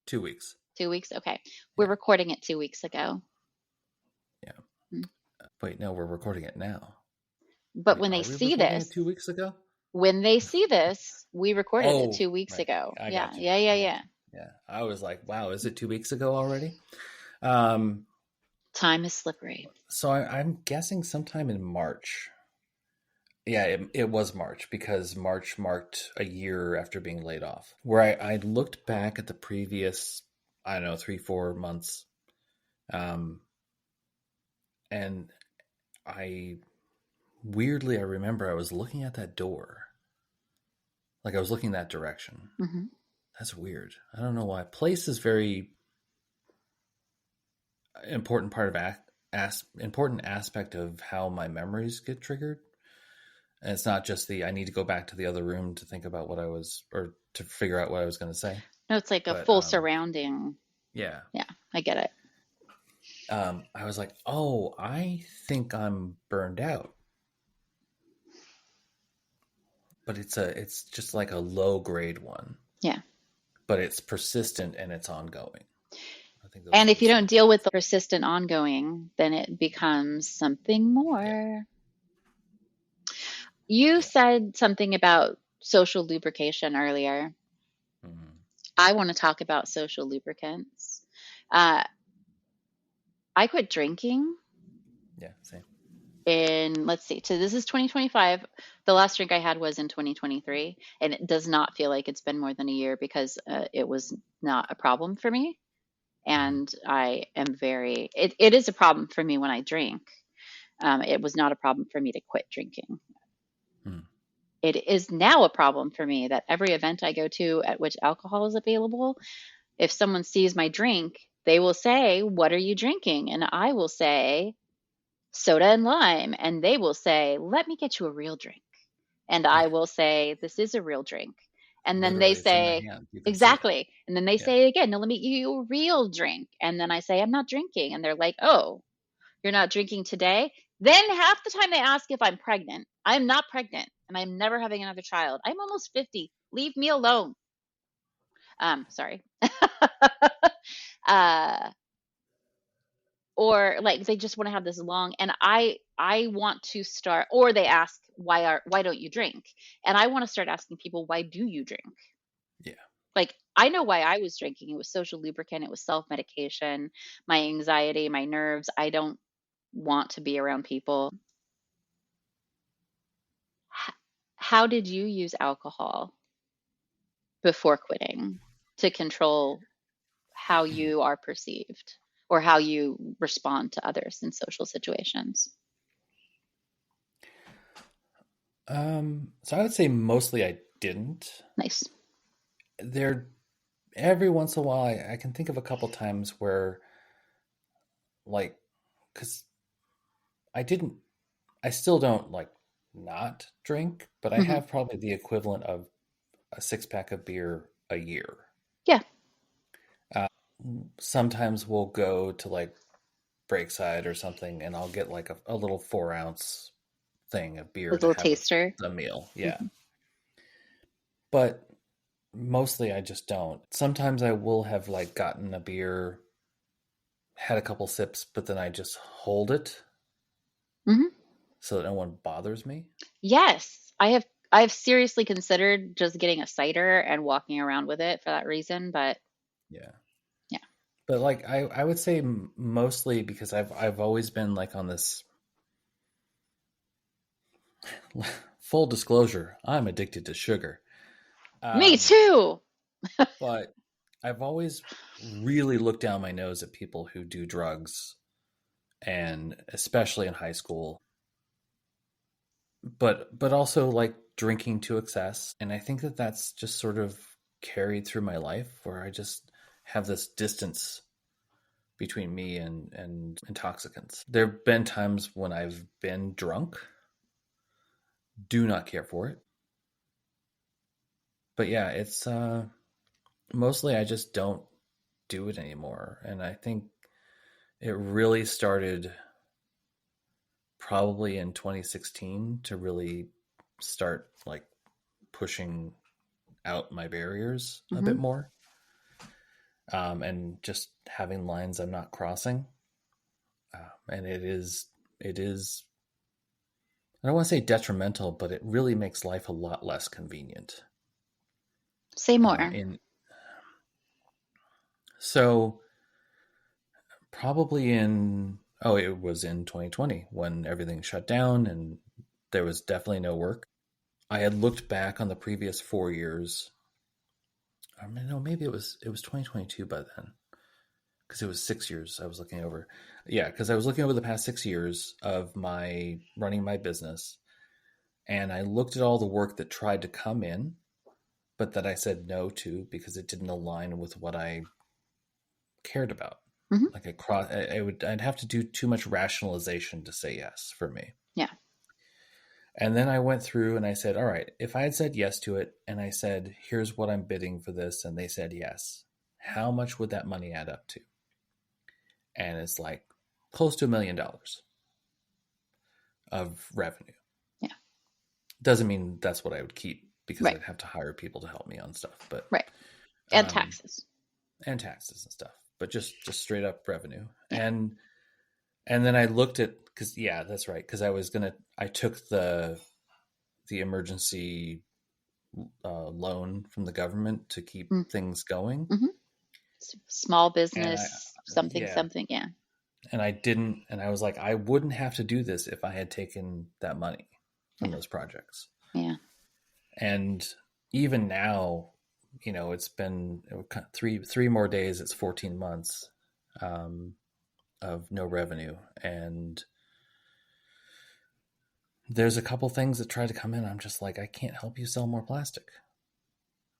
2 weeks. 2 weeks? Okay. We're recording it 2 weeks ago. Yeah. Wait, no, we're recording it now. But when they see this. 2 weeks ago? When they see this, we recorded it 2 weeks ago. Yeah. Yeah. I was like, wow, is it 2 weeks ago already? Time is slippery. So I'm guessing sometime in March Yeah, it was March because March marked a year after being laid off. Where I looked back at the previous, I don't know, 3, 4 months, um, and I weirdly I remember I was looking at that door, like I was looking that direction. Mm-hmm. That's weird. I don't know why. Place is very important part of important aspect of how my memories get triggered. And it's not just I need to go back to the other room to think about what I was, or to figure out what I was going to say. No, it's like a But full surrounding. yeah, Yeah, I get it. I was like, oh, I think I'm burned out. But it's just like a low grade one. Yeah. But it's persistent and it's ongoing. I think those And are if the you don't same. deal with the persistent ongoing, then it becomes something Yeah. more. You Yeah. said something about social lubrication earlier. Mm-hmm. I want to talk about social lubricants. Uh, I quit drinking Yeah. Same. in, let's see, so this is 2025. The last drink I had was in 2023, and it does not feel like it's been more than a year because it was not a problem for me. Mm-hmm. And I am it is a problem for me when I drink. It was not a problem for me to quit drinking. Mm-hmm. It is now a problem for me that every event I go to at which alcohol is available, if someone sees my drink, they will say, "What are you drinking?" And I will say, "Soda and lime." And they will say, "Let me get you a real drink." And I will say, "This is a real drink." And then they Literally, it's in my say, hand. You can see it. "Exactly." And then they Yeah. say it again, "No, let me get you a real drink." And then I say, "I'm not drinking." And they're like, "Oh, you're not drinking today?" Then half the time they ask if I'm pregnant. I'm not pregnant and I'm never having another child. I'm almost 50. Leave me alone. Sorry. uh, or like they just want to have this long, and I want to start, or they ask why don't you drink? And I want to start asking people, why do you drink? Yeah. Like, I know why I was drinking. It was social lubricant, it was self-medication, my anxiety, my nerves. I don't want to be around people. How did you use alcohol before quitting to control how you are perceived or how you respond to others in social situations? So I would say mostly I didn't. Nice. There, every once in a while, I can think of a couple times where, like, because I didn't, I still don't like not drink, but I Hmm. have probably the equivalent of a 6 pack of beer a year. Yeah, Uh, Sometimes we'll go to like Breakside or something, and I'll get like a little 4 ounce thing of a beer to little have with taster. the meal. Yeah. Hmm. But mostly I just don't. Sometimes I will have like gotten a beer, had a couple sips, but then I just hold it Hmm. so that no one bothers me. Yes, I've seriously considered just getting a cider and walking around with it for that reason, but Yeah. yeah. But like I would say mostly because I've always been like on this full disclosure, I'm addicted to sugar. Me Um, too. but I've always really looked down my nose at people who do drugs, and especially in high school, but also like drinking to excess. And I think that that's just sort of carried through my life, where I just have this distance between me and intoxicants. There have been times when I've been drunk, do not care for it. But yeah, it's mostly I just don't do it anymore. And I think it really started probably in 2016 to really start like pushing out my barriers a bit Hmm. more, and just having lines I'm not crossing. And it is I don't want to say detrimental, but it really makes life a lot less convenient. Say more. In So probably in, oh, it was in 2020 when everything shut down, and there was definitely no work. I had looked back on the previous 4 years. I mean, no, maybe it was 2022 by then, because it was 6 years I was looking over. Yeah, because I was looking over the past 6 years of my running my business, and I looked at all the work that tried to come in, but that I said no to because it didn't align with what I cared about. Mm-hmm. Like I'd have to do too much rationalization to say yes for me. Yeah. And then I went through and I said, all right, if I had said yes to it and I said, here's what I'm bidding for this, and they said yes, how much would that money add up to? And it's like close to $1 million of revenue. Yeah. Doesn't mean that's what I would keep, because Right. I'd have to hire people to help me on stuff. But right. And taxes. And taxes and stuff. But just straight up revenue. Yeah. And then I looked at, because yeah, that's right. Because I took the emergency loan from the government to keep things going. Mm-hmm. Small business, something. Yeah. And I was like, I wouldn't have to do this if I had taken that money from those projects. Yeah. And even now, it's been three more days. It's 14 months of no revenue. And there's a couple things that try to come in. I'm just like, I can't help you sell more plastic.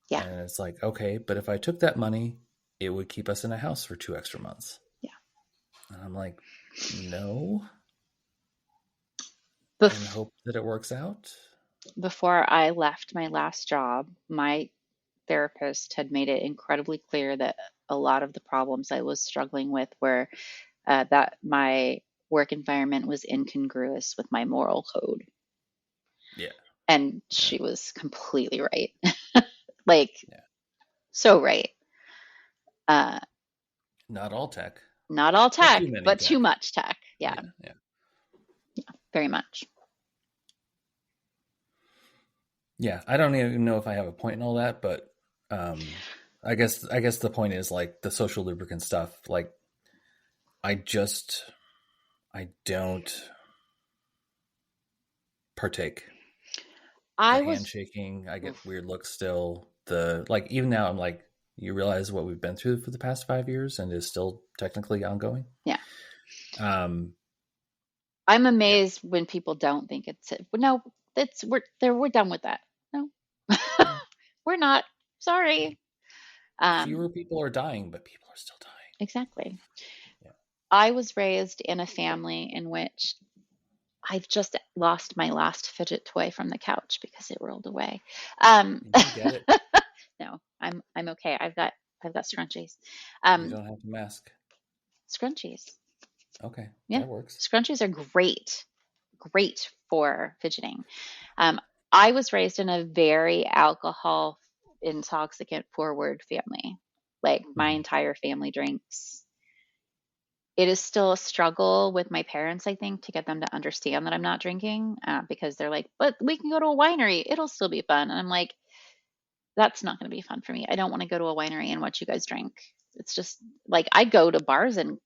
Yeah. And it's like, okay, but if I took that money, it would keep us in a house for 2 extra months. Yeah. And I'm like, no. And hope that it works out. Before I left my last job, my therapist had made it incredibly clear that a lot of the problems I was struggling with were that my work environment was incongruous with my moral code. Yeah. And she was completely right. So right. Not all tech. Not all tech, but too much tech. Yeah. Yeah. Very much. Yeah. I don't even know if I have a point in all that, but I guess the point is, like, the social lubricant stuff. Like, I don't partake. Handshaking, I get weird looks still. Even now, I'm like, you realize what we've been through for the past 5 years, and is still technically ongoing. Yeah. I'm amazed when people don't think it's no. We're done with that. No, we're not. Sorry. Fewer people are dying, but people are still dying. Exactly. Yeah. I was raised in a family in which I've just lost my last fidget toy from the couch because it rolled away. You get it. No, I'm okay. I've got scrunchies. You don't have to mask. Scrunchies. Okay. Yeah. That works. Scrunchies are great for fidgeting. I was raised in a very alcohol intoxicant forward family. Like, my entire family drinks. It is still a struggle with my parents, I think, to get them to understand that I'm not drinking, because they're like, but we can go to a winery. It'll still be fun. And I'm like, that's not going to be fun for me. I don't want to go to a winery and watch you guys drink. It's just like, I go to bars and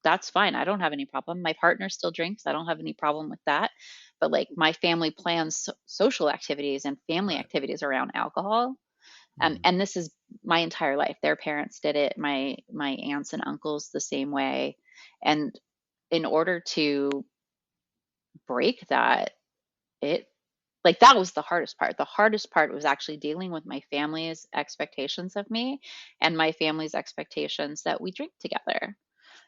that's fine. I don't have any problem. My partner still drinks. I don't have any problem with that. But like, my family plans social activities and family activities around alcohol. And this is my entire life. Their parents did it. My aunts and uncles the same way. And in order to break that, that was the hardest part. The hardest part was actually dealing with my family's expectations of me and my family's expectations that we drink together.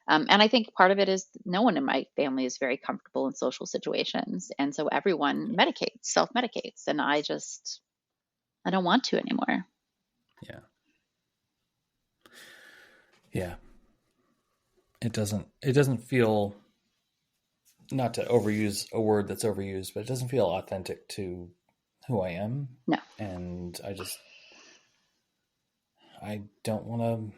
And I think part of it is no one in my family is very comfortable in social situations. And so everyone self-medicates. And I don't want to anymore. Yeah. Yeah. It doesn't feel, not to overuse a word that's overused, but it doesn't feel authentic to who I am. No. And I don't want to,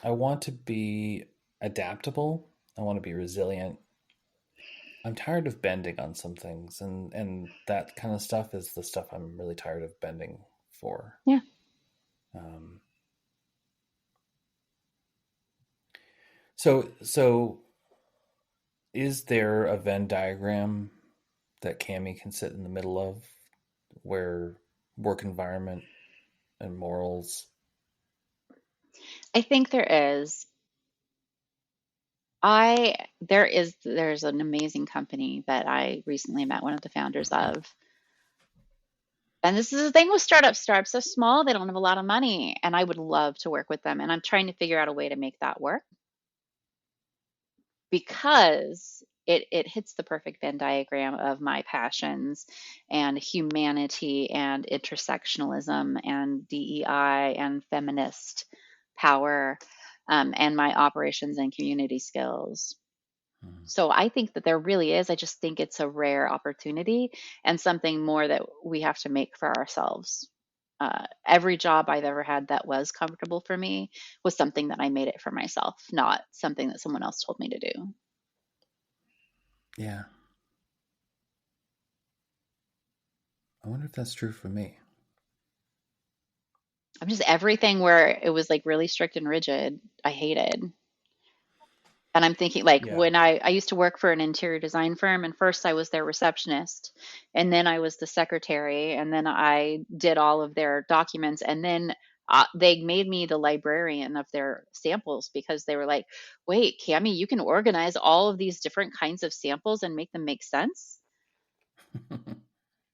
I want to be adaptable. I want to be resilient. I'm tired of bending on some things, and that kind of stuff is the stuff I'm really tired of bending for. Yeah. So is there a Venn diagram that Cami can sit in the middle of where work environment and morals? I think there is. There's an amazing company that I recently met one of the founders of. And this is the thing with startups. Startups are small, they don't have a lot of money, and I would love to work with them. And I'm trying to figure out a way to make that work because it hits the perfect Venn diagram of my passions and humanity and intersectionalism and DEI and feminist power, and my operations and community skills. So I think that there really is. I just think it's a rare opportunity and something more that we have to make for ourselves. Every job I've ever had that was comfortable for me was something that I made it for myself, not something that someone else told me to do. Yeah. I wonder if that's true for me. I'm just everything where it was like really strict and rigid, I hated. And I'm thinking like Yeah. when I used to work for an interior design firm, and first I was their receptionist, and then I was the secretary, and then I did all of their documents, and then they made me the librarian of their samples because they were like, wait, Cami, you can organize all of these different kinds of samples and make them make sense.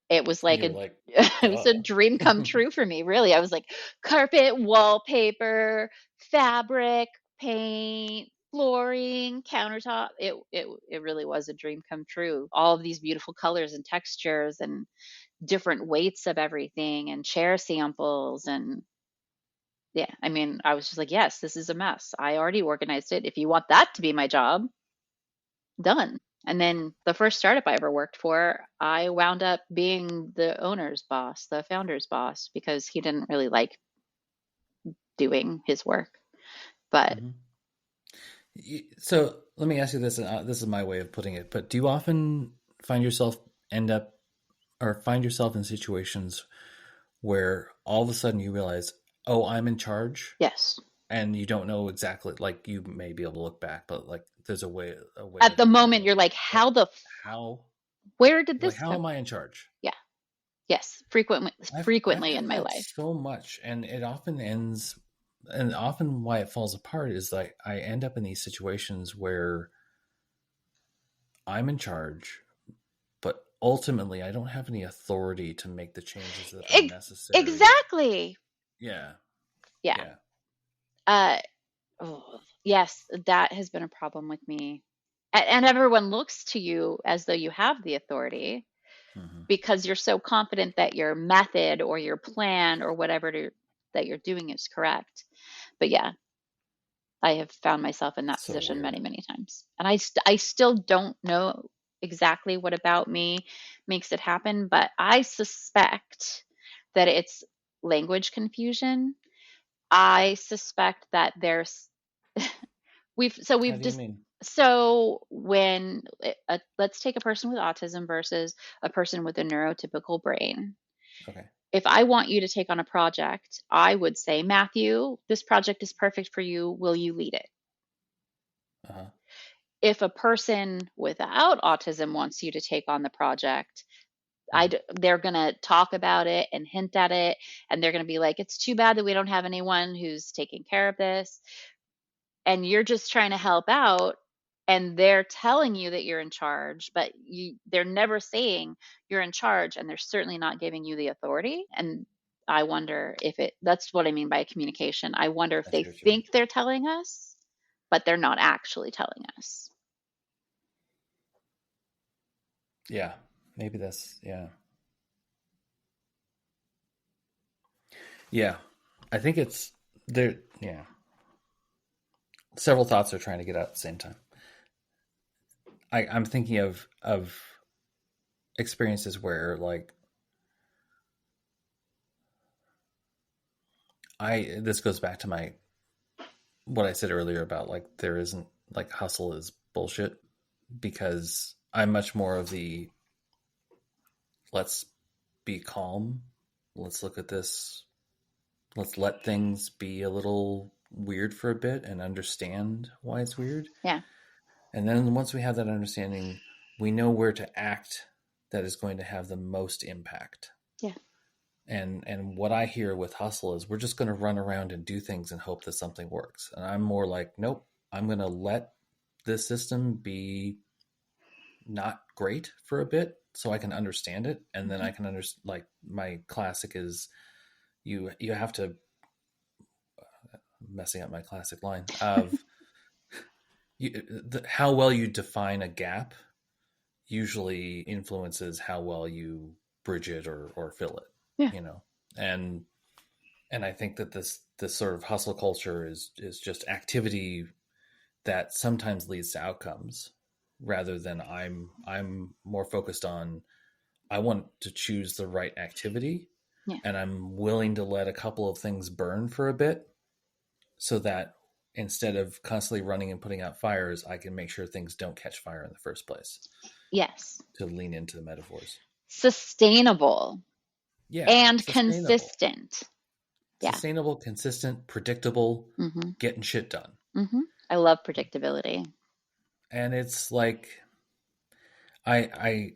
It was And like you were a like, it was a duh. dream come true for me, really. I was like carpet, wallpaper, fabric, paint, flooring, countertop. It really was a dream come true. All of these beautiful colors and textures and different weights of everything and chair samples and yeah, I mean, I was just like, yes, this is a mess. I already organized it. If you want that to be my job, done. And then the first startup I ever worked for, I wound up being the owner's boss, the founder's boss, because he didn't really like doing his work. But Mhm. So let me ask you this, and this is my way of putting it, but do you often find yourself end up or find yourself in situations where all of a sudden you realize, oh, I'm in charge, yes, and you don't know exactly, like you may be able to look back, but like there's a way at of the looking at moment like, you're like, wait, how the, how, where did like, this how come? am I in charge? Yeah, yes, frequently, I've frequently in had my that life. so much, and it often ends, and often why it falls apart is like I end up in these situations where I'm in charge, but ultimately I don't have any authority to make the changes that are Ex- necessary. exactly. Yeah, Yeah. yeah. Uh, oh, yes, that has been a problem with me. And everyone looks to you as though you have the authority Hmm. because you're so confident that your method or your plan or that you're doing is correct. But yeah, I have found myself in that So position weird. many, many times. And I still don't know exactly what about me makes it happen, but I suspect that it's language confusion. I suspect that there's How we've do you just mean? so when let's take a person with autism versus a person with a neurotypical brain. Okay. If I want you to take on a project, I would say, Matthew, this project is perfect for you. Will you lead it? Uh-huh. If a person without autism wants you to take on the project, Hmm. they're going to talk about it and hint at it. And they're going to be like, it's too bad that we don't have anyone who's taking care of this. And you're just trying to help out. And they're telling you that you're in charge, but they're never saying you're in charge. And they're certainly not giving you the authority. And I wonder if that's what I mean by communication. I wonder if I they see what you mean. think they're telling us, but they're not actually telling us. Yeah. Maybe that's, yeah. Yeah. I think it's there. Yeah. Several thoughts are trying to get out at the same time. I'm thinking of experiences where like this goes back to my what I said earlier about like there isn't like hustle is bullshit because I'm much more of the let's be calm, let's look at this, let's let things be a little weird for a bit and understand why it's weird. Yeah. And then once we have that understanding, we know where to act that is going to have the most impact. Yeah. And what I hear with hustle is we're just going to run around and do things and hope that something works. And I'm more like, nope, I'm going to let this system be not great for a bit so I can understand it. And then I can understand, like my classic is you have to, messing up my classic line of how well you define a gap usually influences how well you bridge it or fill it. Yeah. You know, and I think that this sort of hustle culture is just activity that sometimes leads to outcomes rather than I'm more focused on I want to choose the right activity, Yeah. and I'm willing to let a couple of things burn for a bit so that instead of constantly running and putting out fires, I can make sure things don't catch fire in the first place. Yes. To lean into the metaphors. Sustainable. Yeah. And Sustainable. consistent. Yeah. Sustainable, consistent, predictable, Mm-hmm. getting shit done. Mm-hmm. I love predictability. And it's like I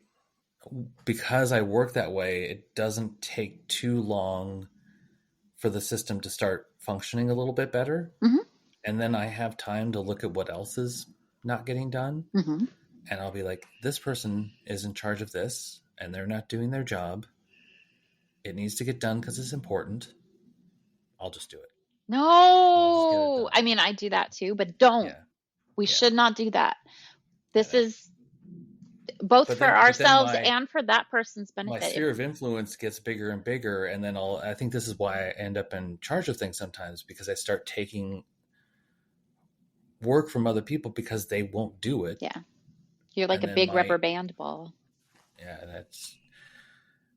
because I work that way, it doesn't take too long for the system to start functioning a little bit better. Mm-hmm. And then I have time to look at what else is not getting done. Mm-hmm. And I'll be like, this person is in charge of this and they're not doing their job. It needs to get done because it's important. I'll just do it. No, I mean, I do that too, but don't. Yeah. We Yeah. should not do that. This is both for ourselves and for that person's benefit. My sphere of influence gets bigger and bigger, and then I think this is why I end up in charge of things sometimes, because I start taking work from other people because they won't do it. Yeah. You're like a big rubber band ball. Yeah, that's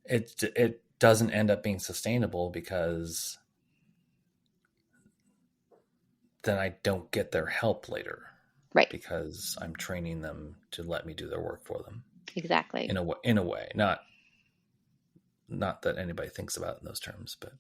it doesn't end up being sustainable because then I don't get their help later. Right. Because I'm training them to let me do their work for them. Exactly. In a way, not that anybody thinks about it in those terms, but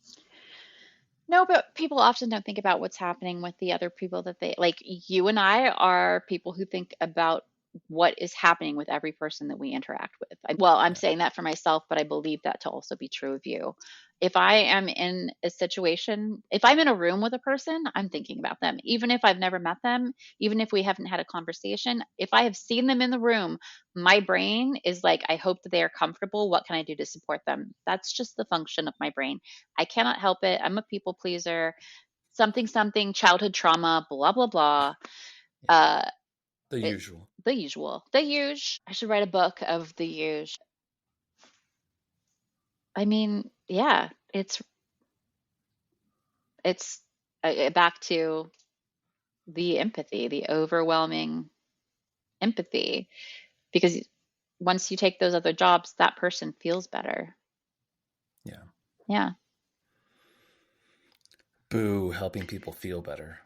no, but people often don't think about what's happening with the other people that they like. You and I are people who think about what is happening with every person that we interact with. I'm saying that for myself, but I believe that to also be true of you. If I am in a situation, if I'm in a room with a person, I'm thinking about them. Even if I've never met them, even if we haven't had a conversation, if I have seen them in the room, my brain is like, I hope that they are comfortable. What can I do to support them? That's just the function of my brain. I cannot help it. I'm a people pleaser, something, childhood trauma, blah, blah, blah. the usual. I should write a book of the usual. I mean, yeah, it's back to the empathy, the overwhelming empathy, because once you take those other jobs, that person feels better. Yeah. Yeah. Boo, helping people feel better.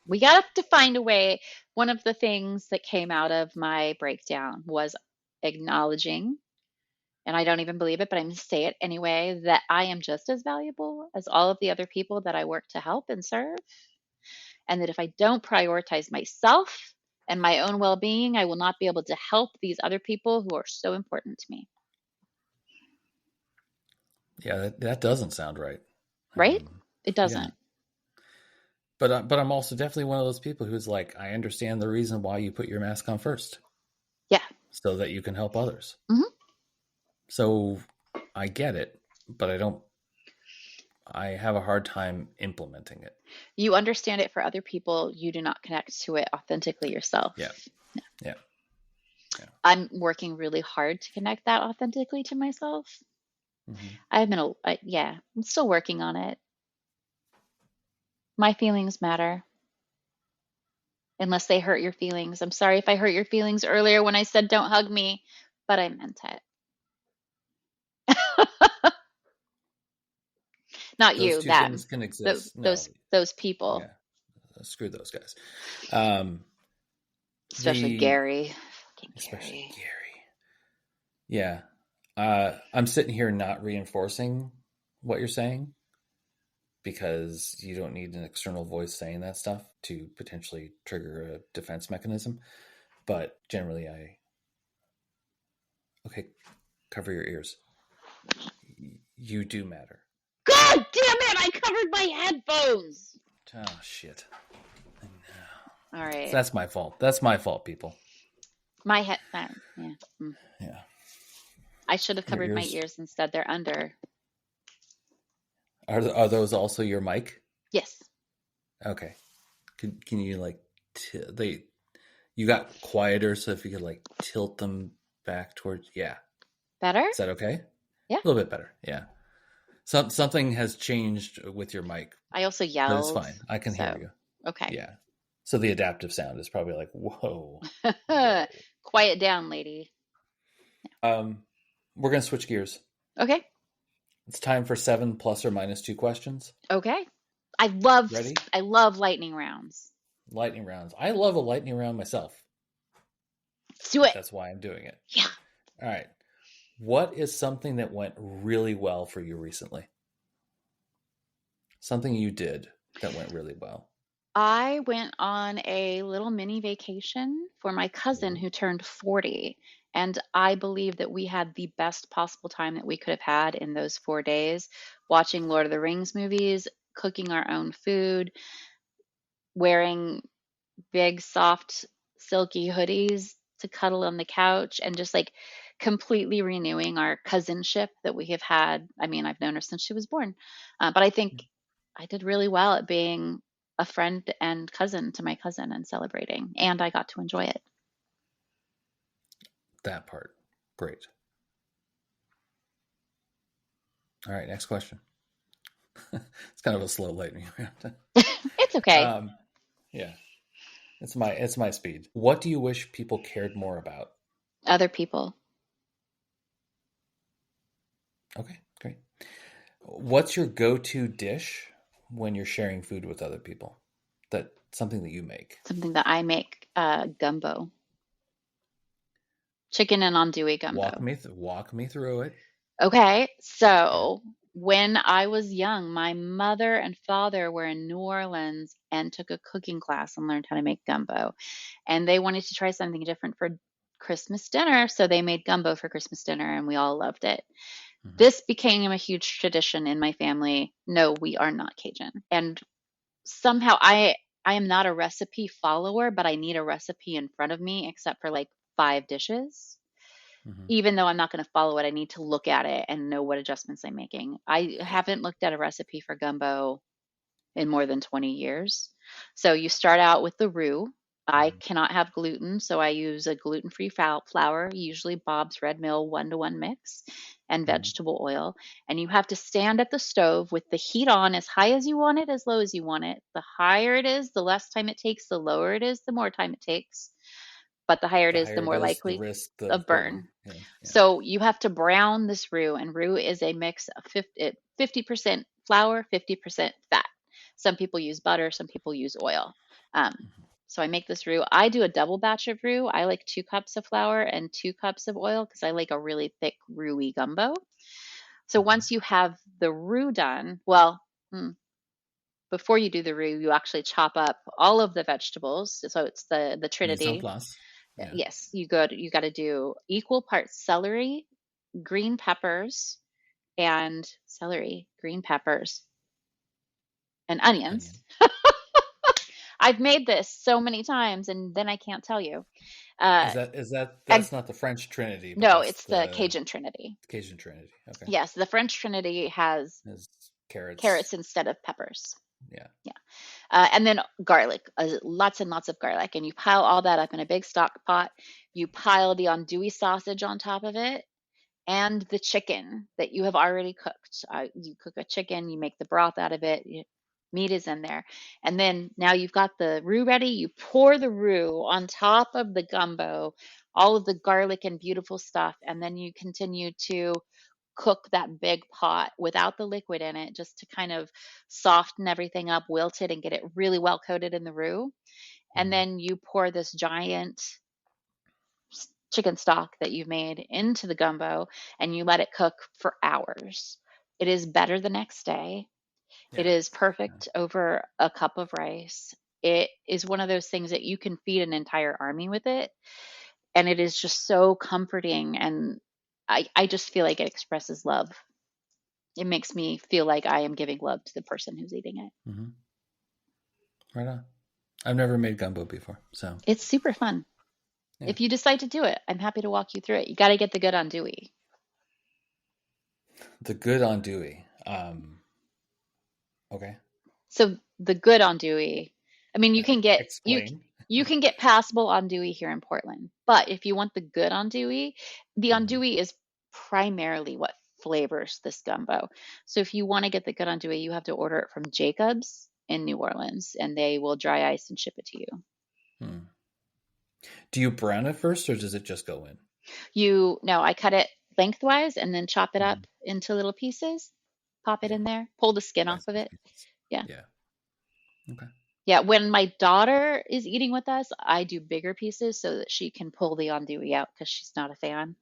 We got to find a way. One of the things that came out of my breakdown was acknowledging, and I don't even believe it, but I'm going to say it anyway, that I am just as valuable as all of the other people that I work to help and serve. And that if I don't prioritize myself and my own well-being, I will not be able to help these other people who are so important to me. Yeah, that doesn't sound right. Right? It doesn't. Yeah. But I'm also definitely one of those people who's like, I understand the reason why you put your mask on first. Yeah. So that you can help others. Mm-hmm. So I get it, but I have a hard time implementing it. You understand it for other people. You do not connect to it authentically yourself. Yeah. I'm working really hard to connect that authentically to myself. Mm-hmm. I'm still working on it. My feelings matter. Unless they hurt your feelings. I'm sorry if I hurt your feelings earlier when I said don't hug me, but I meant it. Not those you, two them. things can exist. Those people. Yeah. Screw those guys. Especially Gary. Especially Gary. Yeah. I'm sitting here not reinforcing what you're saying. because you don't need an external voice saying that stuff to potentially trigger a defense mechanism. But generally, okay, cover your ears. You do matter. God damn it! I covered my headphones. Oh, shit. All right. So that's my fault. That's my fault, people. My headphones. Yeah. Yeah. I should have covered my ears instead. They're under. Are those also your mic? Yes. Okay. Can you like you got quieter, so if you could like tilt them back towards Better? Is that okay? Yeah. A little bit better. Yeah. Something has changed with your mic. I also yelled. But it's fine. I can hear you. Okay. Yeah. So the adaptive sound is probably like, whoa. Quiet down, lady. Yeah. We're gonna switch gears. Okay. It's time for 7 plus or minus 2 questions. Okay. I love lightning rounds. Lightning rounds. I love a lightning round myself. Let's do it. That's why I'm doing it. Yeah. All right. What is something that went really well for you recently? Something you did that went really well. I went on a little mini vacation for my cousin who turned 40. And I believe that we had the best possible time that we could have had in those 4 days, watching Lord of the Rings movies, cooking our own food, wearing big, soft, silky hoodies to cuddle on the couch, and just like completely renewing our cousinship that we have had. I mean, I've known her since she was born. But I think I did really well at being a friend and cousin to my cousin and celebrating, and I got to enjoy it. That part. Great. All right, next question. It's kind of a slow lightning round. It's okay. Yeah. It's my speed. What do you wish people cared more about? Other people. Okay, great. What's your go-to dish when you're sharing food with other people? Something that you make. Something that I make, gumbo. Chicken and andouille gumbo. Walk me through it. Okay, so when I was young, my mother and father were in New Orleans and took a cooking class and learned how to make gumbo. And they wanted to try something different for Christmas dinner, so they made gumbo for Christmas dinner, and we all loved it. Mm-hmm. This became a huge tradition in my family. No, we are not Cajun. And somehow I am not a recipe follower, but I need a recipe in front of me except for like 5 dishes. Mm-hmm. Even though I'm not going to follow it, I need to look at it and know what adjustments I'm making. I haven't looked at a recipe for gumbo in more than 20 years. So you start out with the roux. I cannot have gluten, so I use a gluten-free flour, usually Bob's Red Mill 1-to-1 mix, and vegetable oil. And you have to stand at the stove with the heat on as high as you want it, as low as you want it. The higher it is, the less time it takes. The lower it is, the more time it takes. But the higher it is, the more likely risk of burn. Yeah. So you have to brown this roux, and roux is a mix of 50% flour, 50% fat. Some people use butter, some people use oil. So I make this roux. I do a double batch of roux. I like 2 cups of flour and 2 cups of oil because I like a really thick roux-y gumbo. So once you have the roux done, before you do the roux, you actually chop up all of the vegetables. So it's the trinity. Yeah. Yes, you got to do equal parts celery, green peppers, and onions. I've made this so many times, and then I can't tell you. That's not the French Trinity? No, it's the Cajun Trinity. Cajun Trinity. Okay. Yes, the French Trinity has carrots instead of peppers. Yeah. And then garlic, lots and lots of garlic. And you pile all that up in a big stock pot. You pile the andouille sausage on top of it and the chicken that you have already cooked. You cook a chicken, you make the broth out of it. Meat is in there. And then now you've got the roux ready. You pour the roux on top of the gumbo, all of the garlic and beautiful stuff. And then you continue to cook that big pot without the liquid in it, just to kind of soften everything up, wilt it, and get it really well coated in the roux. And then you pour this giant chicken stock that you've made into the gumbo, and you let it cook for hours. It is better the next day. It Yeah. is perfect over a cup of rice. It is one of those things that you can feed an entire army with it. And it is just so comforting. And I just feel like it expresses love. It makes me feel like I am giving love to the person who's eating it. Mm-hmm. Right on. I've never made gumbo before, so It's super fun. yeah. If you decide to do it, I'm happy to walk you through it. You got to get the good andouille. The good andouille. Okay. So the good andouille, I mean, Explain. you can get passable andouille here in Portland, but if you want the good andouille, the Mm-hmm. andouille is primarily what flavors this gumbo. So if you want to get the good andouille, you have to order it from Jacob's in New Orleans, and they will dry ice and ship it to you. Hmm. Do you brown it first, or does it just go in? No, I cut it lengthwise and then chop it up Mm-hmm. into little pieces, pop it Yeah. in there, pull the skin off of Bite-sized it. pieces. Yeah. Yeah. Okay. Yeah, when my daughter is eating with us, I do bigger pieces so that she can pull the andouille out because she's not a fan.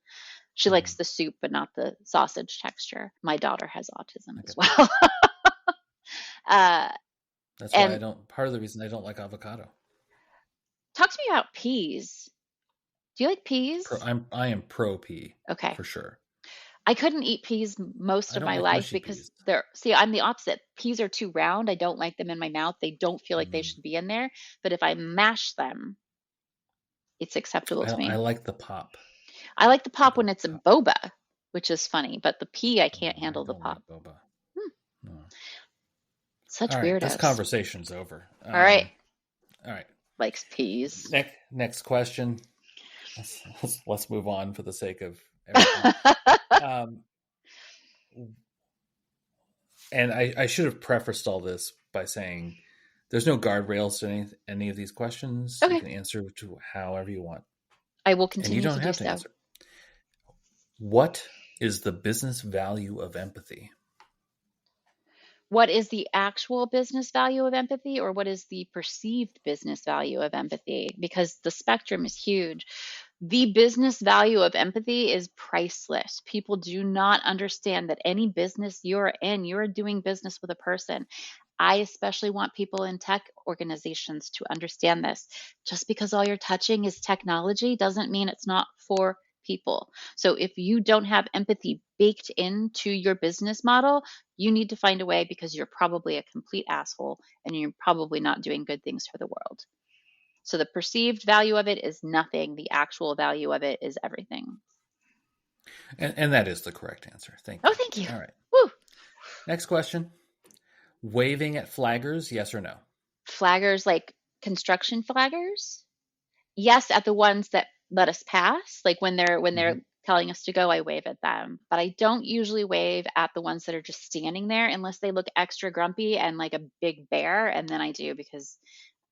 She Mm-hmm. likes the soup, but not the sausage texture. My daughter has autism I as get that. well. uh, That's why I and don't. Part of the reason I don't like avocado. talk to me about peas. Do you like peas? I am pro pea Okay. for sure. I couldn't eat peas most I of don't my like life mushy because peas. I'm the opposite. Peas are too round. I don't like them in my mouth. They don't feel like they Mm. should be in there. But if I mash them, it's acceptable to I me. like the pop. I like the pop The when it's a pop. boba, which is funny, but the pea, I can't I handle the don't like pop. boba. Hmm, No. such All right, this weirdos. conversation's over. All right, All right. likes peas. Next question. Let's move on for the sake of everything. Um, and I should have prefaced all this by saying there's no guardrails to any of these questions. You Okay, can answer to however you want, I will and you continue to don't do have to so. answer. What is the business value of empathy? What is the actual business value of empathy, or what is the perceived business value of empathy? Because the spectrum is huge. The business value of empathy is priceless. People do not understand that any business you're in, you're doing business with a person. I especially want people in tech organizations to understand this. Just because all you're touching is technology doesn't mean it's not for people. So if you don't have empathy baked into your business model, you need to find a way because you're probably a complete asshole and you're probably not doing good things for the world. So the perceived value of it is nothing. The actual value of it is everything. And that is the correct answer. Thank Oh, you. thank you. All right. Woo. Next question. Waving at flaggers, yes or no? Flaggers like construction flaggers? Yes, at the ones that let us pass. Like when Mm-hmm. they're telling us to go, I wave at them. But I don't usually wave at the ones that are just standing there unless they look extra grumpy and like a big bear. And then I do because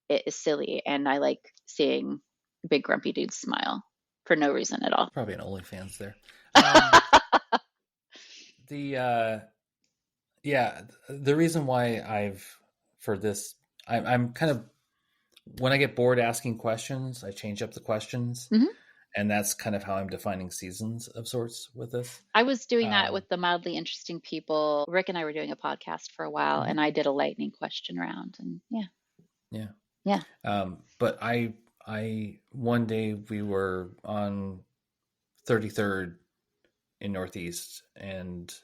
it is silly and I like seeing big grumpy dudes smile for no reason at all. Probably an OnlyFans there. Um, the yeah, the reason why for this, I'm kind of when I get bored asking questions, I change up the questions, Mhm. and that's kind of how I'm defining seasons of sorts with this. I was doing that Um, with the mildly interesting people. Rick and I were doing a podcast for a while, mhm, and I did a lightning question round. And yeah, yeah, yeah. but I one day we were on 33rd in Northeast, and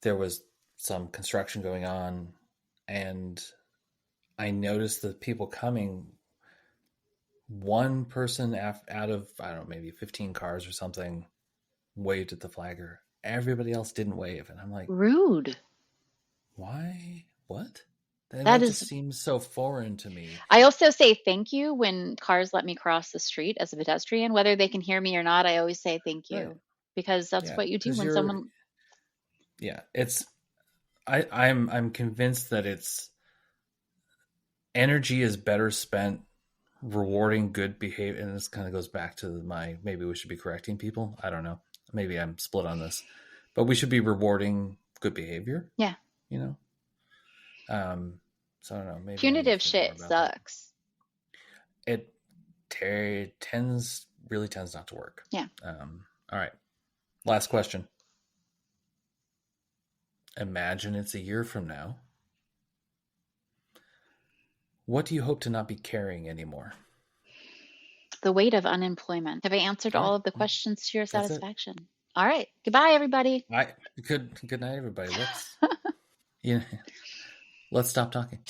there was some construction going on, and I noticed the people coming. One person out of I don't know, maybe 15 cars or something waved at the flagger. Everybody else didn't wave, and I'm like, Rude. why? What? That That just is. seems so foreign to me. I also say thank you when cars let me cross the street as a pedestrian, whether they can hear me or not. I always say thank Right? you because that's Yeah, what you do because when you're. someone. Yeah, it's. I'm convinced that it's energy is better spent rewarding good behavior, and this kind of goes back to my maybe we should be correcting people. I don't know. Maybe I'm split on this, but we should be rewarding good behavior. Yeah, You know. So I don't know. Maybe I need to punitive think more shit about that. sucks. It really tends not to work. Yeah. All right. Last question. imagine it's a year from now. What do you hope to not be carrying anymore? The weight of unemployment. Have I answered All all right. of the questions to your That's it. satisfaction? All right. Goodbye, everybody. Good night, everybody. Let's stop talking.